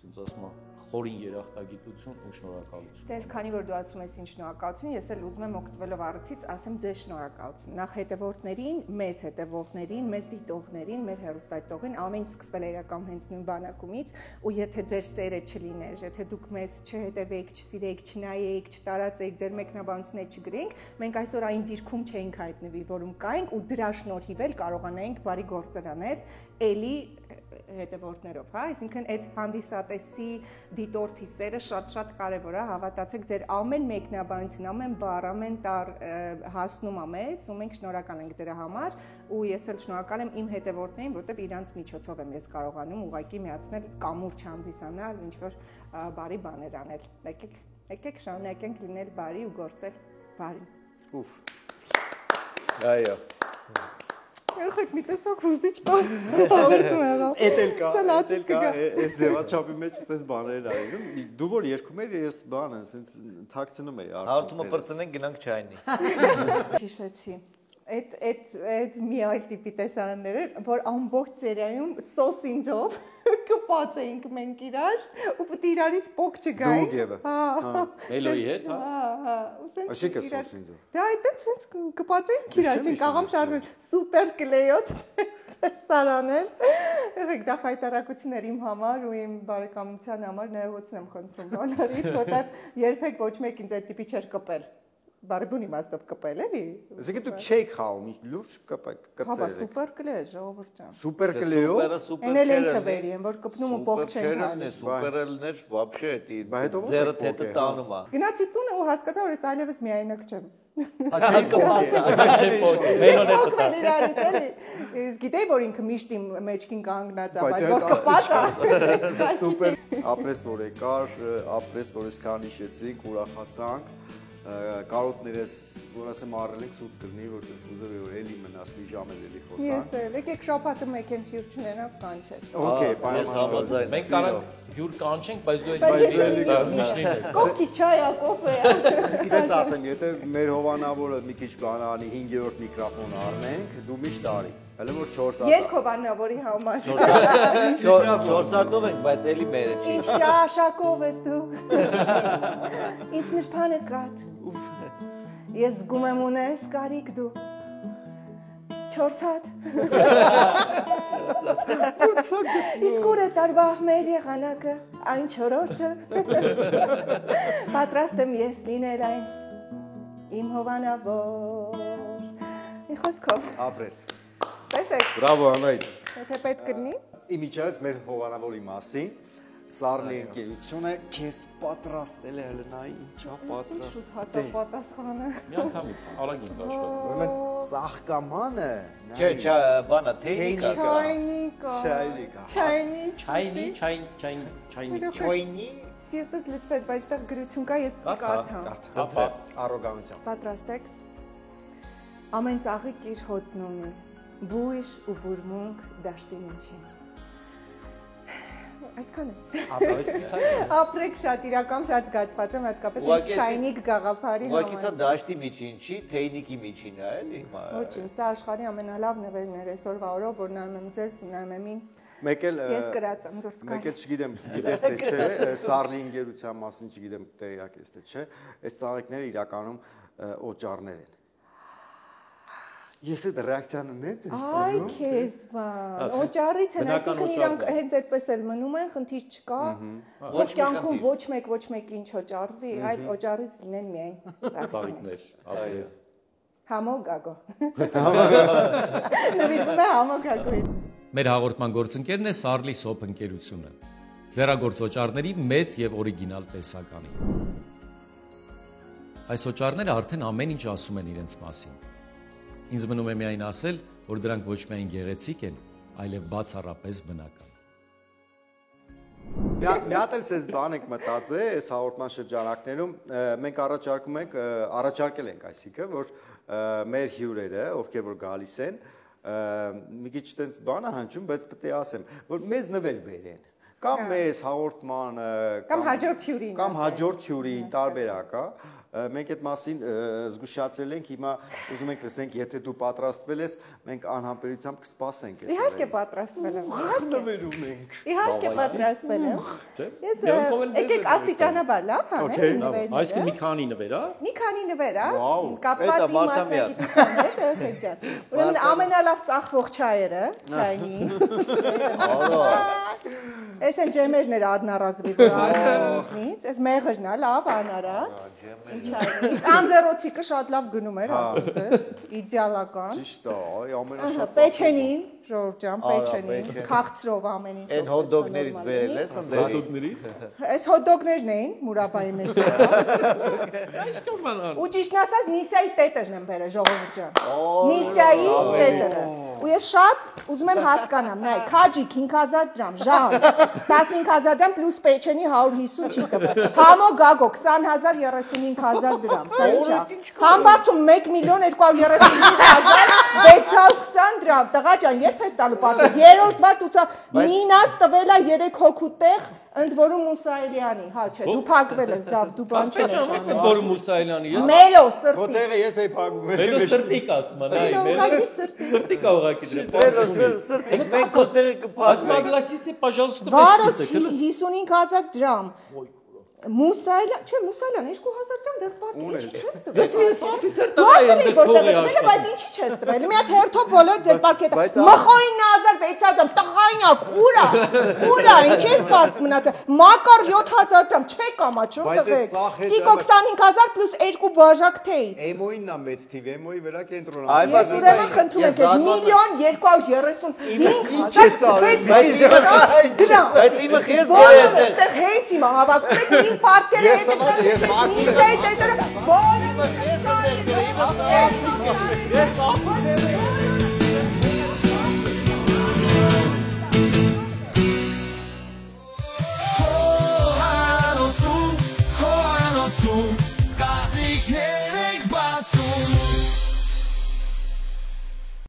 ասում եմ խորին երախտագիտություն ու շնորհակալություն։ Դες քանի որ դու ասում ես ինձ շնորհակալություն, ես էլ ուզում եմ օգտվելով առիթից ասեմ ձեզ շնորհակալություն։ Նախ հետևորդներին, մեզ հետևողներին, մեզ դիտողներին, մեր հեռուստադիտողին, ամեն ինչ սկսվել է իրական հենց նույն բանակումից, ու եթե ձեր սերը չլիներ, եթե դուք մեզ չհետևեիք, չսիրեիք, չնայեիք, չտարածեիք, ձեր մեկնաբանությունները չգրեինք, մենք այսօր այն դիրքում չէինք հայտնվի, որում կայինք, ու դրա շնորհիվ էլ կարողանայինք բարի գործեր անել, էլի հետևորդներով, հա, այսինքն այդ հանդիսատեսի դիտորդի սերը շատ կարևոր է, հավատացեք ձեր ամեն մեկնաբանություն, ամեն բառ, ամեն տար հասնում է մեզ, ու մենք շնորհակալ ենք դրա համար, ու ես էլ շնորհակալ եմ իմ հետևորդներին, որտեղ իրանց միջոցով եմ ես կարողանում ուղղակի միացնել կամուրջ հանդիսանալ, ինչ որ բարի բաներ անել։ Եկեք շարունակենք լինել բարի ու գործել բարի։ Ուֆ։ Այո։ Եղեք մի տեսակ հուզիչ բան։ Էդ էլ կա, այս ձևաչափի մեջ այդպես բաներ արին։ Դու որ երգում ես, ես բանը, ասենց թաքցնում էի արդյունքները։ Հարթումը բրծնենք գնանք չայնի։ Հիշեցի։ Այդ մի այլ տիպի տեսարաններ էր, որ ամբողջ սերիայում սոսինձով կպած էինք մենք իրար, ու պետք է իրարից պոկ չգայինք։ Դու Եվը։ Հա։ Մելոյի հետ, հա։ Աշիկը սոսինձով։ Դա այդտենց ոնց կպած էինք իրար, չենք աղամ շարժվել, սուպեր կլեյոտ տեսարանել։ Եղեք դա խայտարակություններ իմ համար ու իմ բարեկամության համար ներողություն եմ խնդրում բոլորից, որտեղ երբեք ոչ մեկ ինձ այդ տիպի չէր կպել։ Բարբուն իմաստով կպել էլի։ Այսինքն դու չեք խաղում, ինչ լուրջ կպել։ Հա, սուպեր կլե, ժողովուրդ ջան։ Սուպեր կլեյով։ Էն էլ են չվերի են, որ կպնում ու պոկ չեն հանում։ Սուպերելներ вообще էդի Բա հետո ո՞նց է ձերը պոկ է, թեթը տանում է։ Գնացի տունը ու հասկացա, որ ես այլևս միայնակ չեմ։ Հա չի կպել։ Չէ փոք, մելոն է տա։ Իրարից էլի։ Ես գիտեի, որ ինքը միշտ իմ մեջքին կանգնած է, բայց որ կպած է։ Սուպեր։ Ապրես որ եկար, ապրես որ այսքան հիշեցինք, ուրախացանք։ Կարոտներս, որ ասեմ առել ենք սուտ կրնի, որտեղ ուզում եմ որ էլի մնաս մի ժամ էլի խոսանք։ Ես էլ, եկեք շաբաթը մեկ հենց հյուր չունենանք կանչել։ Okay, համաձայն։ Մենք կարանք հյուր կանչենք, բայց դու այդ միշտին ես։ Կոկկիս չայա, կոֆե։ Սենց ասեմ, եթե մեր հովանավորը մի քիչ բան անի 5-րդ միկրոֆոն առնենք, դու միշտ արի։ Հələ որ 4 սա։ Երբ հովանավորի համար։ 4 սատով ենք, բայց էլի մերը չի։ Ինչ ճաշակով ես դու։ Ինչ նշփանը կատ։ Ես զգում եմ ունես կարիք դու։ 4 հատ։ Իսկ ուր է տարվա մեր եղանակը, այն 4-րդը։ Պատրաստ եմ ես լինել այն իմ հովանավոր։ Մի խոսքով։ Ապրես։ Տեսեք, Բրավո Անայդ։ եթե պետք կլինի։ Իմիջայից մեր հովանավորի մասին Սարլի ընկերությունը քեզ պատրաստել է հլնայի ինչա պատրաստ։ Պատասխանը։ Միանգամից արագին դաշտում։ Ուրեմն ծաղկամանը Չէ, բանա, թեյնիկա։ Չայնի։ Սիրտս լցվեց, բայց այդտեղ գրություն կա, ես կարդամ։ Առոգանությամբ։ Պատրաստ եք։ Ամեն ծաղիկ իր հոտն ունի, բույր ու բուրմունք դաշտի միջին։ Այսքան է։ Ապրեք շատ իրական շատ զգացված եմ հատկապես այս չայնիկ գաղափարի համար։ Ուղղակի սա դաշտի միջին չի, թեյնիկի միջին է, էլի։ Ոչինչ, սա աշխարհի ամենալավ նվերն է այսօրվա օրով, որ նայում եմ ձեզ, նայում եմ ինձ։ Մեկ էլ Ես գրած եմ դուրս գալ։ Մեկ էլ չգիտեմ, գիտես թե չէ, Սարլի ընկերության մասին չգիտեմ տեղյակ ես թե չէ, այս ծաղիկները իրականում օճառներ են։ Ես այդ ռեակցիան ունեցի, Այ քեզ բան։ Օճառից են, այսինքն իրանք հենց այդպես էլ մնում են, խնդիր չկա։ Ոչ կյանքում ոչ մեկին չօճառվի, այլ օճառից լինեն միայն Ծաղիկներ, ապրես։ Համոգագո։ Նվիրվում է համոգագոին։ Մեր հաղորդման գործընկերն է Սարլի Սոփ ընկերությունը։ Ձեռագործ օճառների մեծ եւ օրիգինալ տեսականի։ Այս օճառները արդեն ամեն ինչ ասում են իրենց մասին։ Ինձ մնում է միայն ասել, որ դրանք ոչ միայն գեղեցիկ են, այլև բացառապես բնական։ Մի հատ էլ ես բան ենք մտածել, այս հաղորդման շրջանակներում մենք առաջարկել ենք, այսինքն, որ մեր հյուրերը, ովքեր որ գալիս են, մի քիչ տենց բան է հնչում, բայց պետք է ասեմ, որ մեզ նվեր բերեն։ Կամ մեզ հաղորդման, կամ հաջորդ հյուրին, կամ հաջորդ հյուրին տարբերակ է, Մենք այդ մասին զգուշացել ենք, հիմա ուզում ենք լսենք, եթե դու պատրաստվել ես, մենք անհամբերությամբ կսպասենք։ Իհարկե պատրաստվել եմ։ նվերում ենք։ Իհարկե պատրաստվել եմ։ Ես եկեք աստիճանաբար լավ հանենք նվերները։ Այսինքն մի քանի նվեր, հա։ Մի քանի նվեր, հա։ Վաու, Կապված էդ է, իմ Մարտամյար։ մասնագիտության հետ, ջան։ Ուրեմն ամենալավ ծախվող չայերը, չայնի։ Արա։ Այս են ջեմերներ ադնարազվի վրա ինձնից, այս մեղրն է, լավ անարատ։ Անձերոցիկը շատ լավ գնում էր, ասում ես, իդեալական։ Ճիշտ է, այ ամենաշատ Պեչենին, Ժորժ ջան, պեչենին, քաղցրով ամեն ինչ։ Այն հոթդոգներից բերել ես ընդդեմ։ Հոթդոգներից։ Այս հոթդոգներն էին մուրաբայի մեջ դրված։ Ու ճիշտն ասած Նիսայի տետերն եմ բերել, ժողովուրդ ջան։ Նիսայի տետերը։ Ու ես շատ ուզում եմ հասկանամ, նայ, քաջիկ 5000 դրամ, ժամ, 15000 դրամ պլյուս պեչենի 150 չի տվել։ Համո գագո 20000 35000 դրամ, սա ի՞նչ է։ Համբարձում 1,225,620 դրամ, տղա ջան, երբ ես տալու պատը։ Երրորդ վար դու Նինաս տվել է 3 հոգու տեղ, ընդ որում Մուսայելյանի, հա չէ, դու փակվել ես, դու բան չես անում։ Որը Մուսայելյանի ես։ Մելո սրտի։ Քոտեղը ես էի փակում։ Մելո սրտիկ ասում, նայ, մելո սրտիկ ուղակի դրա։ Դրելո սրտիկ մենք կոտները կփակենք։ Согласитесь, пожалуйста, Վարս 55000 դրամ։ Մուսայելյան, չէ, Մուսայելյան 2000 դրամ դեռ պատի չես տվել։ Ես օֆիցեր Դու տղա եմ ասել որ փողի տվել, աշխատում։ բայց ինչի չես տվել։ Մի հատ հերթով բոլոր ձեր պարկետը։ Մխորին 9600 դրամ, տղայնակ, ուրա, ինչ ես պարկ մնացել։ Մակար 7000 դրամ, չեք ամաչում տղեկ։ Տիկո 25000 պլյուս 2 բաժակ թեյ։ Էմոյինն է մեծ թիվ, էմոյի վրա կենտրոնա։ Ես ուրեմն խնդրում եմ քեզ 1,235,000 դրամ։ Բայց իմը խես Բոլորը գերեզ է։ այստեղ հենց հիմա հավաքվում եք իմ պարտքերը Ես տղա, ես մաքրում եմ։ Խոհանոցում, կահնիքներ ենք բացում